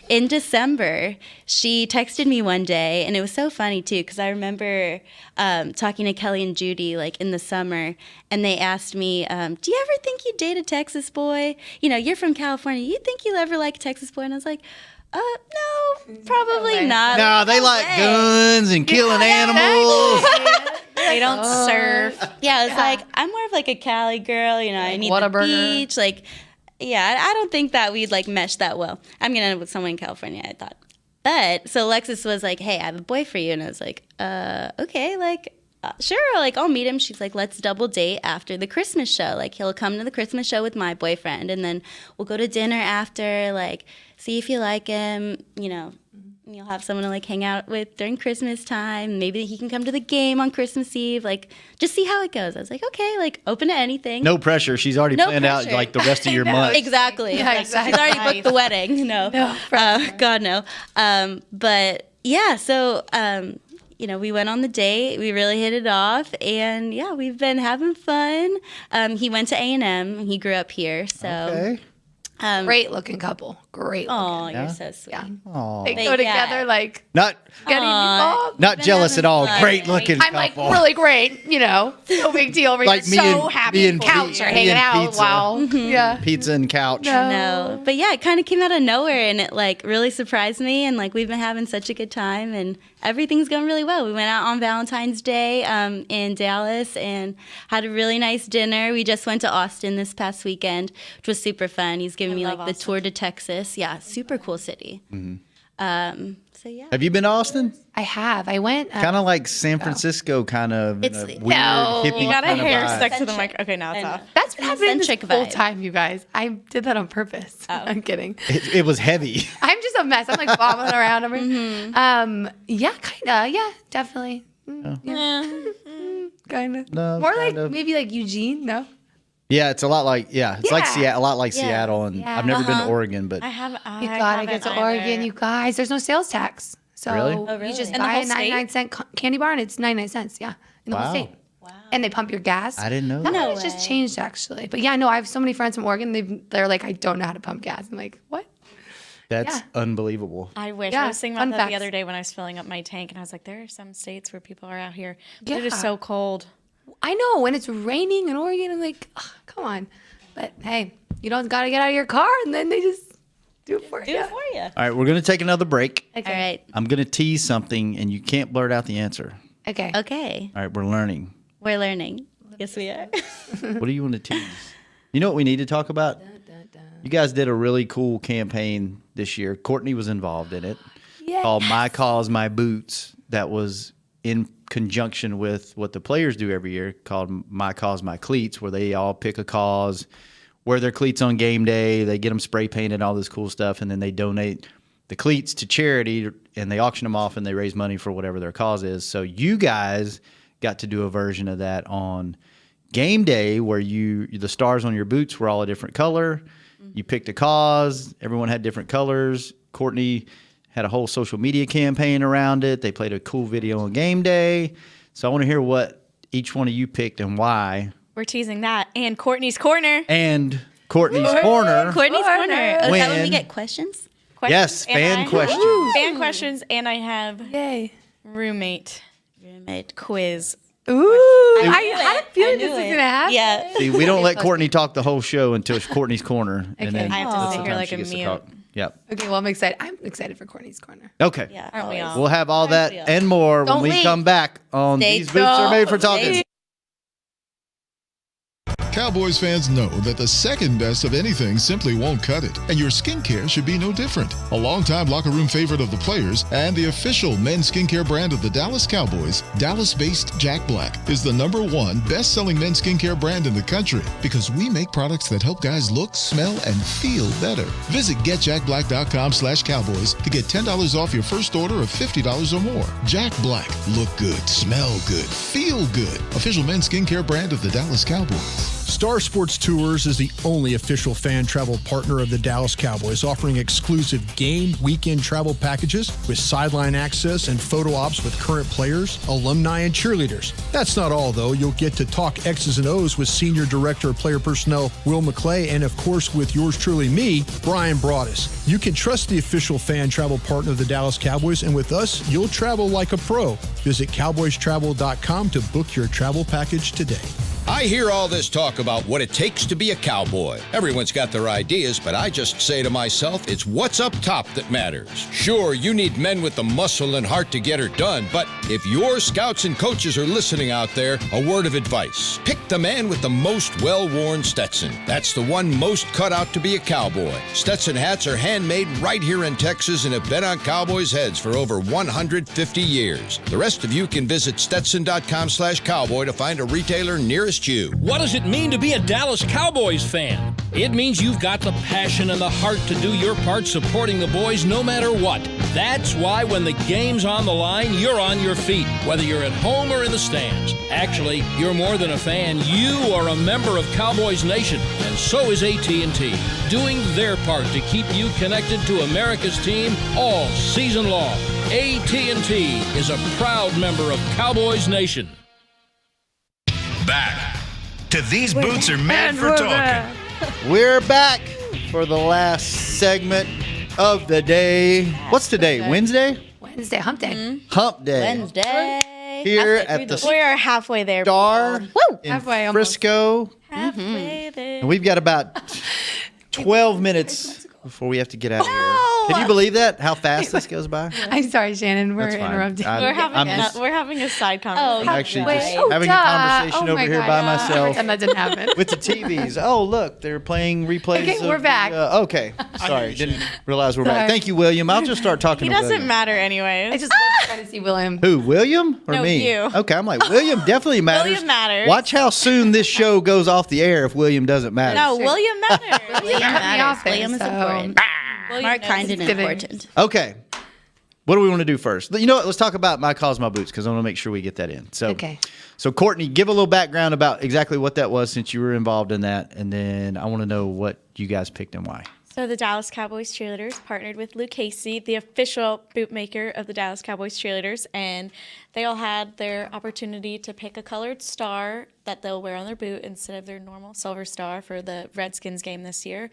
In December, she texted me one day, and it was so funny too, because I remember talking to Kelly and Judy like in the summer, and they asked me, "Do you ever think you'd date a Texas boy? You know, you're from California. You think you'll ever like a Texas boy?" And I was like, no, probably not. No, they like way." guns and killing animals. They don't surf. Yeah, it's like I'm more of like a Cali girl. You know, I need the Whataburger. beach. Like, yeah, I don't think that we'd like mesh that well. I'm gonna end up with someone in California, I thought. But so Alexis was like, "Hey, I have a boy for you," and I was like, "Okay, like." Sure, like I'll meet him. She's like, let's double date after the Christmas show. Like he'll come to the Christmas show with my boyfriend, and then we'll go to dinner after. Like, see if you like him. You know, you'll have someone to like hang out with during Christmas time. Maybe he can come to the game on Christmas Eve. Like, just see how it goes. I was like, okay, like open to anything. No pressure. She's already No planned out pressure. like the rest of your month. Exactly. Yeah, Like, exactly. She's already booked the wedding. No. God, no. But yeah, so, we went on the date. We really hit it off. And yeah, we've been having fun. He went to A&M. He grew up here. So, Okay. Great looking couple. Great. oh, looking. you're so sweet. Yeah. Aw. They But go yeah. together like Not getting involved. not jealous at all. fun. Great looking I'm like couple. really great, no big deal. Like me so and happy. me and Couch Pete- or me hanging and out. pizza. Wow. Yeah. Pizza and couch. No, but yeah, it kind of came out of nowhere, and it like really surprised me. And like we've been having such a good time, and everything's going really well. We went out on Valentine's Day in Dallas and had a really nice dinner. We just went to Austin this past weekend, which was super fun. He's giving me like love the Austin. tour to Texas. Yeah, super cool city. So yeah. Have you been to Austin? I have. I went. Kind of like San Francisco, kind of It's- weird No. hippie. You got a kind of hair vibe. stuck to the Eccentric. mic. Okay, now it's I off. know. That's been happening this Eccentric whole vibe. time, you guys. I did that on purpose. I'm kidding. It was heavy. I'm just a mess. I'm like bobbling around. Yeah, kind of. Yeah, definitely. Kind of. No, More kind like of. maybe like Eugene. No. Yeah, it's a lot like it's like Yeah. Seattle, a lot like Yeah. Seattle, and Yeah. I've never been to Oregon, but I have. You gotta get to Oregon, you guys. There's no sales tax, so Really? Oh, really? you just In the buy whole a 99-cent candy bar and it's 99 cents. Yeah, in the Wow. whole state. Wow. And they pump your gas. I didn't know That that. might have just changed actually. But yeah, no, I have so many friends from Oregon. They're like, I don't know how to pump gas. I'm like, what? That's Yeah. unbelievable. I wish. Yeah, I was thinking fun about that facts. the other day when I was filling up my tank, and I was like, there are some states where people are out here. Yeah. It is so cold. I know when it's raining in Oregon, I'm like, oh, come on. But hey, you don't got to get out of your car, and then they just do it for you. All right, we're going to take another break. Okay. All right. I'm going to tease something, and you can't blurt out the answer. Okay. Okay. All right, we're learning. We're learning. Yes, we are. What do you want to tease? You know what we need to talk about? You guys did a really cool campaign this year. Courtney was involved in it. Yes. Called My Cause, My Boots. That was in conjunction with what the players do every year called My Cause, My Cleats, where they all pick a cause, wear their cleats on game day, they get them spray painted, all this cool stuff, and then they donate the cleats to charity, and they auction them off, and they raise money for whatever their cause is. So you guys got to do a version of that on game day where the stars on your boots were all a different color. You picked a cause. Everyone had different colors. Courtney had a whole social media campaign around it. They played a cool video on game day. So I want to hear what each one of you picked and why. We're teasing that. And Courtney's Corner. And Courtney's Corner. Courtney's Corner. Oh, is that when we When- get questions? Yes, fan questions. Fan questions, and I have Yay. roommate Roommate. quiz. Ooh. I had a feeling this was going to happen. Yeah. See, we don't let Courtney talk the whole show until Courtney's Corner. And Okay. then I have to that's sit the here time like she a gets to mute. talk. Yep. Okay, well, I'm excited. I'm excited for Courtney's Corner. Okay. Yeah. Aren't we all? We'll have all that Yeah. and more Don't when we leave. come back on Stay These Boots Are Made for strong. Talking. Stay- Cowboys fans know that the second best of anything simply won't cut it, and your skincare should be no different. A longtime locker room favorite of the players and the official men's skincare brand of the Dallas Cowboys, Dallas-based Jack Black is the #1 best-selling men's skincare brand in the country because we make products that help guys look, smell, and feel better. Visit getjackblack.com/cowboys to get $10 off your first order of $50 or more. Jack Black. Look good, smell good, feel good. Official men's skincare brand of the Dallas Cowboys. Star Sports Tours is the only official fan travel partner of the Dallas Cowboys, offering exclusive game weekend travel packages with sideline access and photo ops with current players, alumni, and cheerleaders. That's not all, though. You'll get to talk X's and O's with Senior Director of Player Personnel Will McClay, and of course with yours truly, me, Brian Broaddus. You can trust the official fan travel partner of the Dallas Cowboys, and with us, you'll travel like a pro. Visit cowboystravel.com to book your travel package today. I hear all this talk about what it takes to be a cowboy. Everyone's got their ideas, but I just say to myself, it's what's up top that matters. Sure, you need men with the muscle and heart to get her done, but if your scouts and coaches are listening out there, a word of advice. Pick the man with the most well-worn Stetson. That's the one most cut out to be a cowboy. Stetson hats are handmade right here in Texas and have been on cowboys' heads for over 150 years. The rest of you can visit stetson.com/cowboy to find a retailer nearest you. What does it mean to be a Dallas Cowboys fan? It means you've got the passion and the heart to do your part supporting the boys no matter what. That's why when the game's on the line, you're on your feet, whether you're at home or in the stands. Actually, you're more than a fan. You are a member of Cowboys Nation, and so is AT&T, doing their part to keep you connected to America's team all season long. AT&T is a proud member of Cowboys Nation. Back to These Boots Are Made for Talking. We're back for the last segment of the day. What's today? Wednesday? Wednesday, hump day. Mm-hmm. Hump day. Wednesday. Here Halfway at the through We're halfway there. Star people. in Halfway almost. Frisco. Halfway there. And we've got about 12 minutes before we have to get out of here. Can you believe that? How fast this goes by? I'm sorry, Shannon. We're That's fine. interrupting. We're having a side conversation. I'm actually Wait, just oh, having a conversation Oh over my here God. by myself And that didn't happen. with the TVs. Oh, look, they're playing replays. Okay, of we're back. okay, sorry, didn't realize we're back. Sorry. Thank you, William. I'll just start talking He to doesn't William. matter anyways. I just love trying to see William. Who, William or No, me? you. Okay, I'm like, William definitely matters. William matters. Watch how soon this show goes off the air if William doesn't matter. No, William matters. William cut me matters. off there, William is so- important. William Mark knows kind and Thanksgiving. important. Okay. What do we want to do first? You know what? Let's talk about My Cause, My Boots because I want to make sure we get that in. So, Okay. So, Courtney, give a little background about exactly what that was since you were involved in that. And then I want to know what you guys picked and why. So the Dallas Cowboys cheerleaders partnered with Luke Casey, the official boot maker of the Dallas Cowboys cheerleaders, and they all had their opportunity to pick a colored star that they'll wear on their boot instead of their normal silver star for the Redskins game this year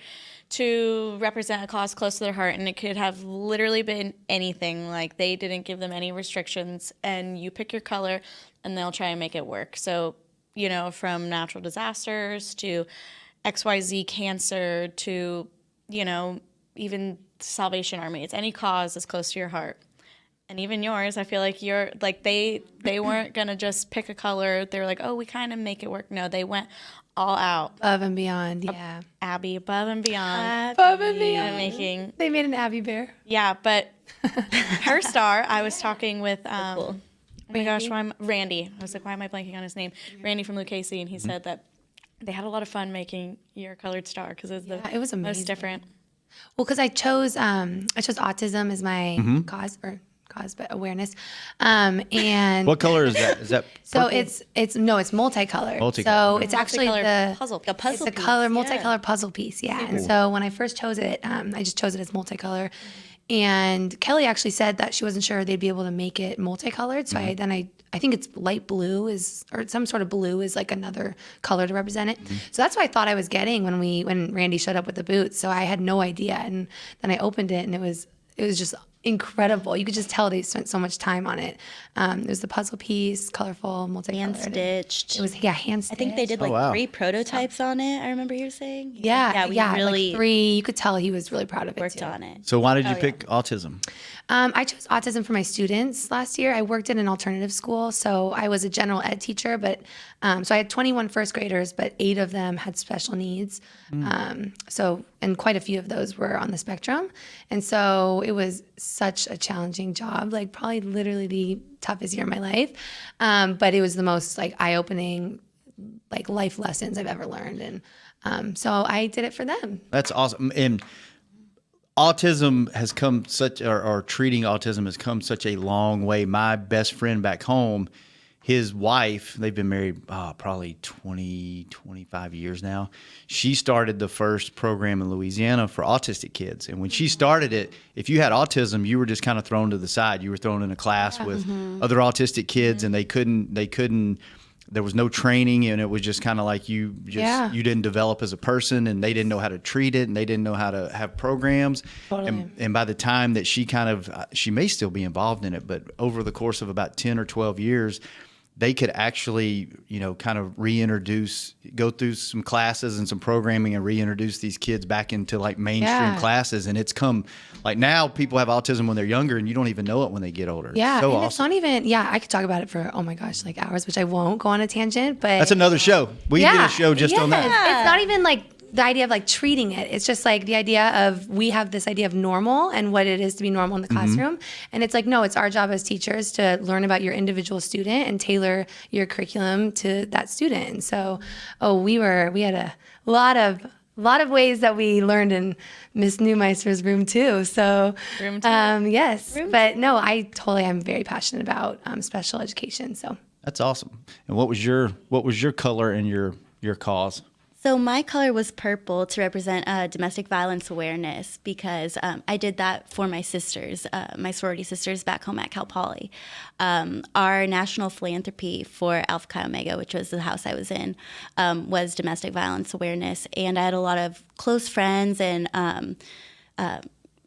to represent a cause close to their heart. And it could have literally been anything. Like, they didn't give them any restrictions, and you pick your color and they'll try and make it work. So you know, from natural disasters to XYZ cancer to, you know, even Salvation Army. It's any cause that's close to your heart. And even yours, I feel like you're like they weren't gonna just pick a color. They were like, oh, we kind of make it work. No, they went all out. Above and beyond, yeah. Abby, above and beyond. Above and beyond. Making. They made an Abby bear. Yeah, but her star, I was talking with, cool. oh my gosh, Randy. I was like, why am I blanking on his name? Randy from Lucchese, and he said that they had a lot of fun making your colored star because it was the most different. Well, because I chose autism as my cause, but awareness. And What color is that? Is that so purple? it's multicolored. So it's actually puzzle. A puzzle it's a multicolored puzzle piece. Yeah. And so when I first chose it, I just chose it as multicolor. And Kelly actually said that she wasn't sure they'd be able to make it multicolored. So I think it's light blue or some sort of blue is like another color to represent it. So that's what I thought I was getting when Randy showed up with the boots. So I had no idea. And then I opened it and it was just incredible. You could just tell they spent so much time on it. It was the puzzle piece, colorful, multicolored. Hand-stitched. It was, hand-stitched. I think they did like 3 prototypes on it, I remember you saying. Yeah, we really like 3. You could tell he was really proud of it. worked on it. So why did you pick autism? I chose autism for my students last year. I worked in an alternative school, so I was a general ed teacher, but so I had 21 first graders, but 8 of them had special needs. And quite a few of those were on the spectrum. And so it was such a challenging job, like probably literally the toughest year of my life. But it was the most like eye-opening, like life lessons I've ever learned. And so I did it for them. That's awesome. And autism has come or treating autism has come such a long way. My best friend back home, his wife, they've been married probably 20, 25 years now. She started the first program in Louisiana for autistic kids. And when she started it, if you had autism, you were just kind of thrown to the side. You were thrown in a class with other autistic kids, and they couldn't, there was no training, and it was just kind of like you didn't develop as a person, and they didn't know how to treat it, and they didn't know how to have programs. Totally. And by the time that she may still be involved in it, but over the course of about 10 or 12 years, they could actually, kind of go through some classes and some programming and reintroduce these kids back into like mainstream classes. And it's come like now people have autism when they're younger and you don't even know it when they get older. Yeah. So and awesome. It's not even, I could talk about it for, oh my gosh, like hours, which I won't go on a tangent, but that's another show. We did a show just on that. It's not even like the idea of like treating it. It's just like the idea of we have this idea of normal and what it is to be normal in the classroom. And it's like, no, it's our job as teachers to learn about your individual student and tailor your curriculum to that student. And so, we had a lot of ways that we learned in Miss Neumeister's room too. So, yes, but no, I'm very passionate about special education. So that's awesome. And what was your color and your cause? So my color was purple to represent domestic violence awareness because I did that for my sisters, my sorority sisters back home at Cal Poly. Our national philanthropy for Alpha Chi Omega, which was the house I was in, was domestic violence awareness. And I had a lot of close friends and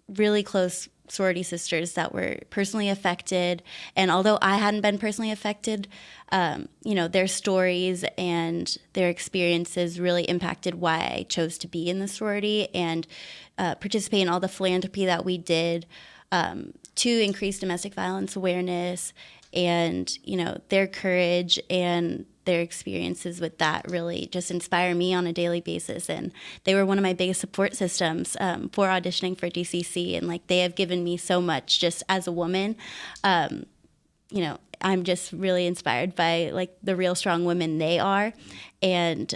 really close sorority sisters that were personally affected. And although I hadn't been personally affected, their stories and their experiences really impacted why I chose to be in the sorority and participate in all the philanthropy that we did to increase domestic violence awareness. And, their courage and their experiences with that really just inspire me on a daily basis. And they were one of my biggest support systems for auditioning for DCC. And they have given me so much just as a woman. I'm just really inspired by the real strong women they are and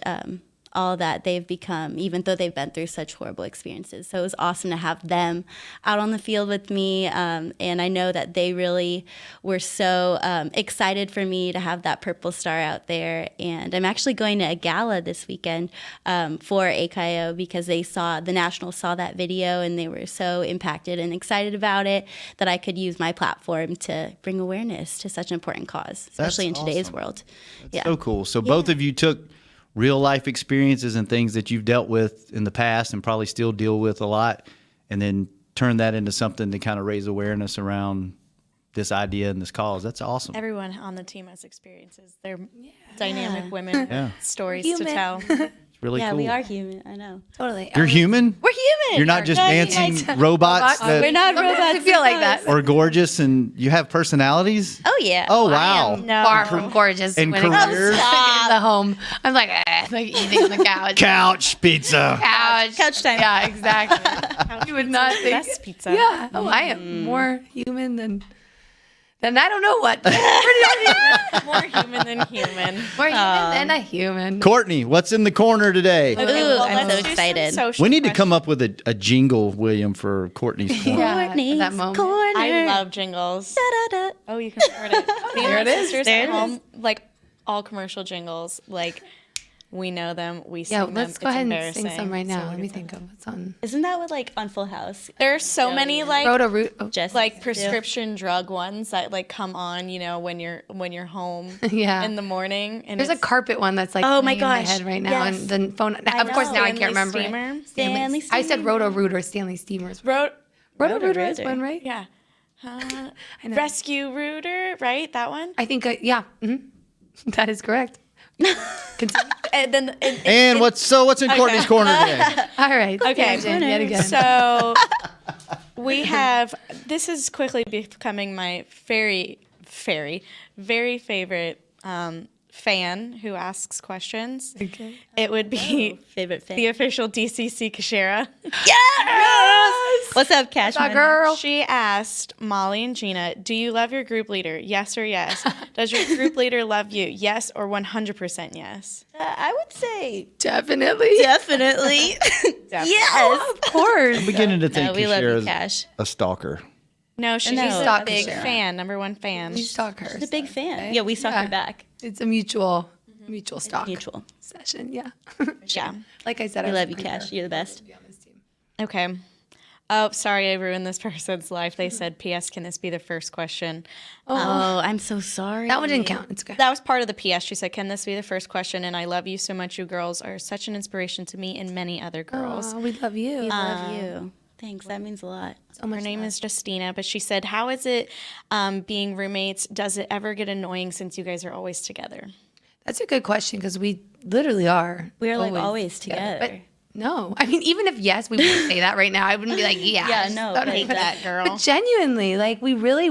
all that they've become, even though they've been through such horrible experiences. So it was awesome to have them out on the field with me. And I know that they really were so excited for me to have that purple star out there. And I'm actually going to a gala this weekend for ACIO because the Nationals saw that video and they were so impacted and excited about it that I could use my platform to bring awareness to such an important cause, especially in today's world. That's so cool. So both of you took real life experiences and things that you've dealt with in the past and probably still deal with a lot, and then turn that into something to kind of raise awareness around this idea and this cause. That's awesome. Everyone on the team has experiences. They're dynamic women with stories to Human. tell. Really Yeah, cool. we are human. I know. Totally. You're human? We're human. You're not just dancing robots that We're not robots. I feel like that. are gorgeous and you have personalities? Oh yeah. Oh, wow. No. Far from gorgeous. And when it comes careers? to in the home. I'm like eating on the couch. Couch pizza. Couch time. Yeah, exactly. You would not think. Best pizza. Yeah. Oh, I am more human than I don't know what. Pretty More human than human. more human than a human. Courtney, what's in the corner today? Ooh, I'm so let's do some excited. social We need to questions. come up with a jingle, William, for Courtney's corner. Yeah, Courtney's that moment. corner. I love jingles. Da-da-da. Oh, you can hear it. Me and There my it is. sisters There at it home, like all commercial jingles, like we know them. We sing Yeah, them. let's go It's ahead and sing embarrassing. some right now. So Let me think of what's on. Isn't that what like on Full House? There's so many like Roto-Root. Oh, Just like prescription drug ones that like come on, you know, when you're home Yeah. in the morning. And There's a it's carpet one that's like Oh my playing in my gosh, head right now, yes. and the phone. Of course, now I can't remember it. Steamer. Stanley I said Steamer. Roto-Root or Stanley Steamers. Road. Roto-Rooter is one, right? Yeah. know. Rescue Rooter, right? That one. I think, yeah. That is correct. Continue. And then And what's in Courtney's corner today? All right. Okay. Tangent yet again. So we have, this is quickly becoming my very favorite fan who asks questions. Okay. It would be Favorite fan. the official DCC Kashera. Yes! What's up, Cashman? girl. She asked Molly and Gina, do you love your group leader? Yes or yes? Does your group leader love you? Yes or 100% yes? I would say Definitely. definitely. Yes. Of course. I'm beginning to think we love you, Kashira's Cash. a stalker. No, she's No. a Stalk big Kashera. fan, number one fan. We stalk her. She's a big fan. Yeah, we stalk her back. It's a mutual stalk Mutual. session. Yeah. Yeah. Like I said, We I love you, was on Cash. her You're the best. to be on this team. Okay. Oh, sorry, I ruined this person's life. They said, P.S. Can this be the first question? Oh, I'm so sorry. That one didn't count. It's okay. That was part of the P.S. She said, can this be the first question? And I love you so much. You girls are such an inspiration to me and many other girls. Oh, we love you. We love you. Thanks. That means a lot. so much Her name love. is Justina, but she said, how is it being roommates? Does it ever get annoying since you guys are always together? That's a good question because we literally are. We are like always together. But no, I mean, even if yes, we wouldn't say that right now. I wouldn't be like, yeah. Yeah, I just no, thought of hate it. that, girl. But genuinely, like, we really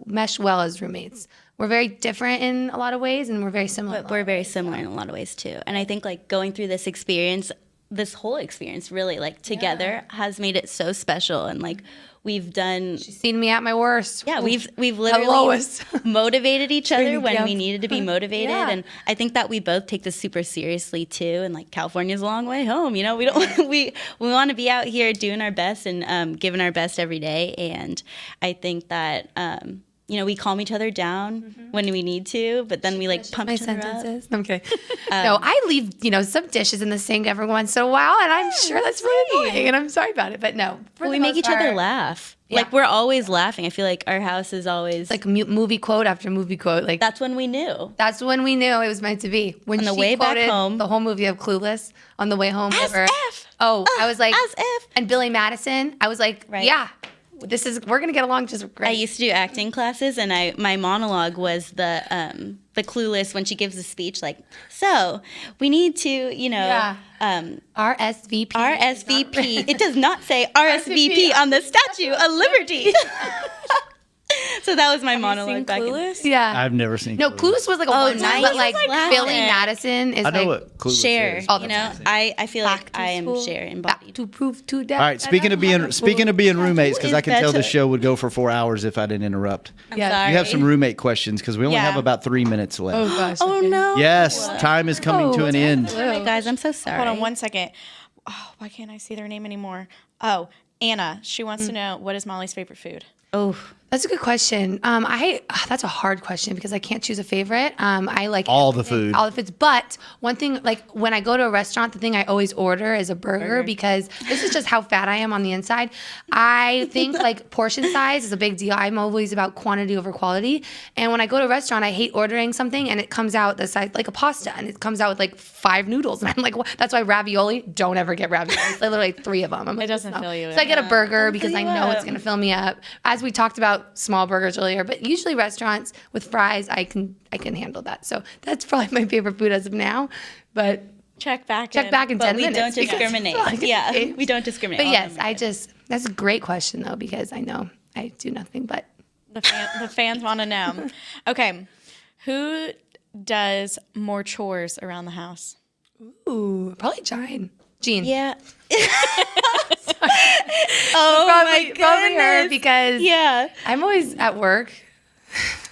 mesh well as roommates. We're very different in a lot of ways, and we're very similar. But we're very similar in a lot of ways too. And I think like going through this experience, this whole experience really like together has made it so special. And like we've done, She's seen me at my worst. yeah, we've At literally lowest. motivated each other Bring when down. we needed to be motivated. Yeah. And I think that we both take this super seriously too. And like California's a long way home, you know, we don't, we want to be out here doing our best and giving our best every day. And I think that, you know, we calm each other down when we need to, but then we like pump My each other up. sentences. Okay. No, I leave, some dishes in the sink every once in a while, and I'm sure that's really annoying, and I'm sorry about it. But no, But we make each other laugh. Yeah. Like we're always laughing. I feel like our house is always Like movie quote after movie quote. Like that's when we knew. that's when we knew it was meant to be. When On the she way back quoted home. the whole movie of Clueless on the way home. As over- if. Oh, I was like, as if. And Billy Madison, I was like, Right. yeah, we're gonna get along just great. I used to do acting classes, and my monologue was the Clueless when she gives a speech, like, so we need to, RSVP. RSVP. It does not say RSVP on the Statue of Liberty. So that was my monologue back in. Clueless? Yeah. I've never seen. No, Clueless was like a one time, nice. but like Classic. Billy Madison is I know like what Clueless Share, is. All the you know, time. I feel like to I am school, Share back embodied. to prove to death. All right, speaking of being roommates, because I can tell the show would go for 4 hours if I didn't interrupt. Yeah. Sorry. You have some roommate questions because we only Yeah. have about 3 minutes left. Oh gosh. Oh no. Yes, time is coming to an end. Hey guys, I'm so sorry. Hold on one second. Oh, why can't I see their name anymore? Oh, Anna. She wants to know, what is Molly's favorite food? Oh, That's a good question. That's a hard question because I can't choose a favorite. I like All the everything, food. all the foods. But one thing, like when I go to a restaurant, the thing I always order is a burger because this is just how fat I am on the inside. I think like portion size is a big deal. I'm always about quantity over quality. And when I go to a restaurant, I hate ordering something and it comes out the size like a pasta and it comes out with like 5 noodles. And I'm like, what? That's why ravioli, don't ever get ravioli. It's literally 3 of them. I'm like, It doesn't no. fill you So I get a burger Doesn't because fill I you know up. it's going to fill me up. As we talked about, about small burgers earlier, but usually restaurants with fries, I can handle that. So that's probably my favorite food as of now. But Check back in 10 minutes. But we don't discriminate. Yeah, we don't discriminate. But yes, that's a great question though, because I know I do nothing but. The fans want to know. Okay, who does more chores around the house? Ooh, probably Jean. Yeah. Probably her because I'm always at work.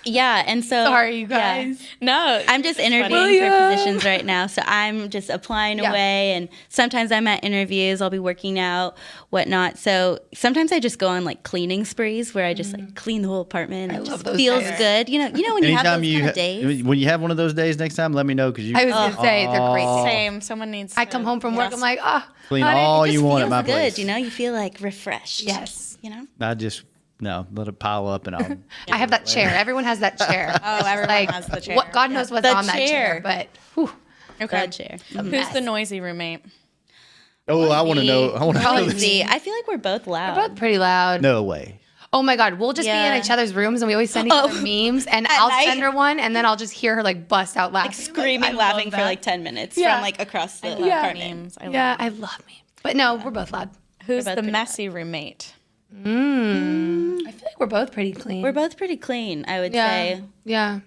Yeah, and so sorry, you guys. Yeah. No, I'm just interviewing for positions right now, so I'm just applying away. And sometimes I'm at interviews. I'll be working out, whatnot. So sometimes I just go on like cleaning sprees where I just like clean the whole apartment. I it love just those feels days. good. You know when you have those kind of days. When you have one of those days next time, let me know because I was gonna say they're great. Same. Someone needs. I come home from work. I'm like, clean all you want at my good. place. You know, you feel like refreshed. Yes. You know. Let it pile up and I'll. I have that chair. Everyone has that chair. Everyone has the chair. God knows what's on that chair, but whew. Okay. Chair. Who's the noisy roommate? Oh, I want to know. I want to know. See, I feel like we're both loud. We're both pretty loud. No way. Oh my God, we'll just be in each other's rooms and we always send each other memes and I'll send her one and then I'll just hear her like bust out laughing. Like screaming, laughing for like 10 minutes from like across the apartment. I love memes. But no, we're both loud. Who's the messy roommate? I feel like we're both pretty clean. We're both pretty clean, I would say. Yeah.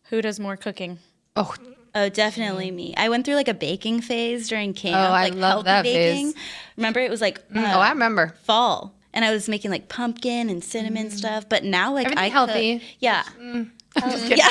Who does more cooking? Oh, definitely me. I went through like a baking phase during camp. Oh, I like love healthy that baking. phase. Remember, it was like I remember. fall. And I was making like pumpkin and cinnamon stuff. But now like Everything I healthy. cook. Yeah. Just kidding.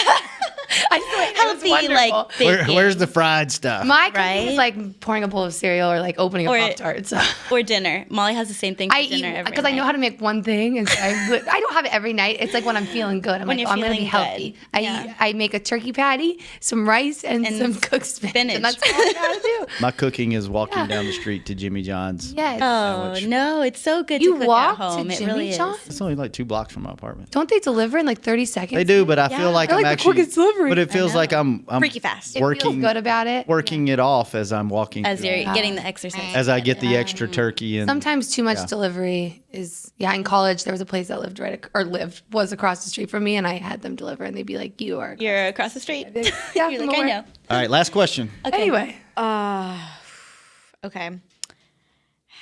I feel like Healthy like baking. Where's the fried stuff? My cooking is like pouring a bowl of cereal or like opening a Pop-Tart. So. Or dinner. Molly has the same thing for dinner every because I know how to make one thing, and so I don't have it every night. It's like when I'm feeling good. I'm When like, you're I'm gonna be feeling healthy. good. I make a turkey patty, some rice, and some cooked spinach. And that's all I gotta do. My cooking is walking down the street to Jimmy John's. Yes. Oh no, it's so good You to cook walk at home. to It Jimmy really John's? is. It's only like 2 blocks from my apartment. Don't they deliver in like 30 seconds? They do, but I feel like They're I'm like the actually. quickest delivery. But it feels like I'm Freaky fast. It feels good about it. working it off as I'm walking. As through you're all- getting the exercise. as I get the extra turkey and Sometimes too much delivery is in college there was a place that was across the street from me and I had them deliver and they'd be like, You're across the street. Yeah, You're I'm like, I aware. know. All right, last question. Okay. Anyway. Okay.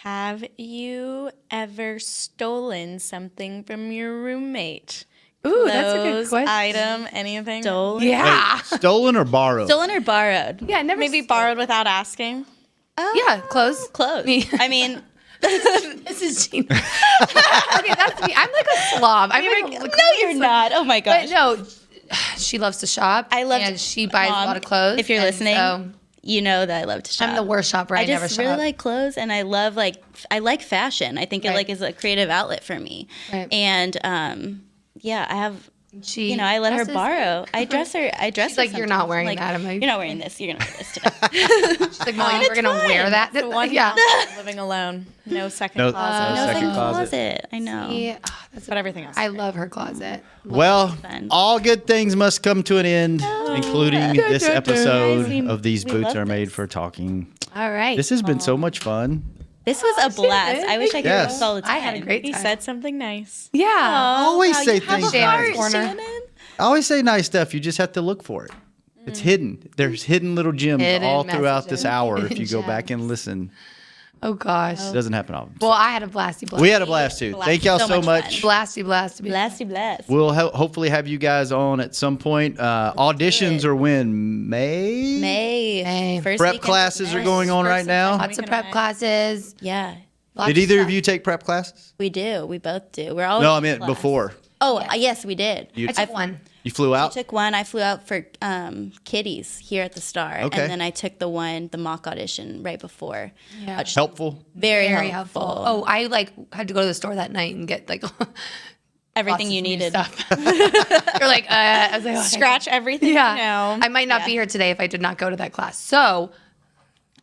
Have you ever stolen something from your roommate? Ooh, that's a good Clothes, question. item, anything? Stolen? Yeah. Wait, stolen or borrowed? Stolen or borrowed? Yeah, never Maybe borrowed without asking. Yeah, clothes. Clothes. Me. I mean, This is Gina. Okay, that's me. I'm like a slob. no, you're not. Oh my gosh. But no, she loves to shop. I love and she buys Mom, a lot of clothes. If you're and listening, so you know that I love to shop. I'm the worst shopper. I never just shop. really like clothes, and I love I like fashion. I think it Right. is a creative outlet for me. Right. And I have. She I let her dresses- borrow. I dress her. She's like, "You're not wearing that." I'm like, "You're not wearing this. You're gonna wear this today." She's like, "Mom, we're gonna wear that." The one Yeah. house living alone. No second No- closet. no No second second closet. closet. I know. Yeah, But everything else. I love her closet. Well, fun. all good things must come to an end, including this episode Guys, of These we Boots love Are Made this. for Talking. All right. This has been so much fun. This was a blast. I wish I could Yes. do this all the time. I had a great He time. said something nice. Yeah. I always say you have things a heart, nice. Corner. Shannon. I always say nice stuff. You just have to look for it. It's hidden. There's hidden little gems Hidden all throughout this messages. hour if Hidden you go back gems. and listen. Oh gosh. It doesn't happen often. Well, I had a blasty blast. We had a blast too. Thank y'all So so much much. blasty blast. Blasty blast. We'll hopefully have you guys on at some point. Auditions are when? May? May. First Prep weekend classes of are May. going on right now. Lots of prep classes. Yeah. Lots Did of either stuff. of you take prep classes? We do. We both do. We're always No, I in meant class. before. Oh, yes, we did. I took one. You flew I out? took one. I flew out for Kitties here at the Star. Okay. And then I took the mock audition right before. Yeah. Helpful? Very, Very helpful. helpful. Oh, I had to go to the store that night and get like Everything lots you of new needed. stuff. You're like, I was like, okay. Scratch everything. Yeah. You know. I might not be here today if I did not go to that class. So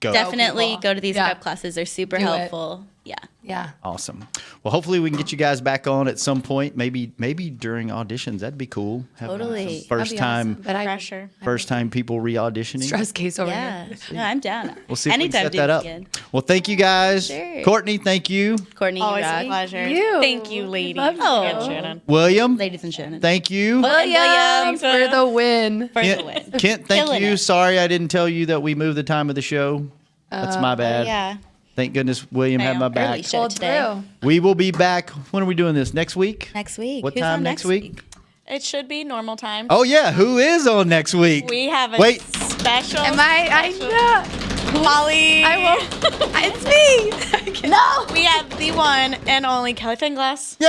Go. Definitely people. go to these Yeah. prep classes. They're super Do it. helpful. Yeah. Yeah. Awesome. Well, hopefully we can get you guys back on at some point. Maybe during auditions. That'd be cool. Have Totally. some First time, Awesome. But Pressure. first time people re-auditioning. stress case over Yeah. here. No, I'm down. We'll see if Anytime we can set that up. again. Well, thank you guys. Sure. Courtney, thank you. Courtney, Always you a rock. pleasure. You. Thank you, ladies. Love you. And Shannon. William, Ladies and Shannon. thank you. William for the win. For the Kent, win. Kent, thank Killing you. it. Sorry I didn't tell you that we moved the time of the show. That's my bad. Yeah. Thank goodness William had my Early back. show Pulled today. through. We will be back. When are we doing this? Next week? Next week. What Who's time on next week? It should be normal time. Oh, yeah. Who is on next week? We have a Wait. special. I know. Molly. I won't. It's me. No. We have the one and only Kelly Finglass. Yay!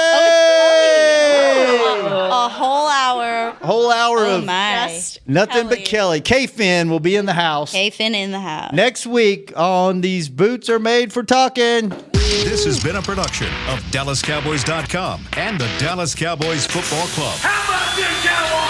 A whole hour. Whole hour Oh of my. Just nothing but Kelly. K-Fin will be in the house. K-Fin in the house. Next week on These Boots Are Made for Talking. This has been a production of DallasCowboys.com and the Dallas Cowboys Football Club. How about this, Cowboys?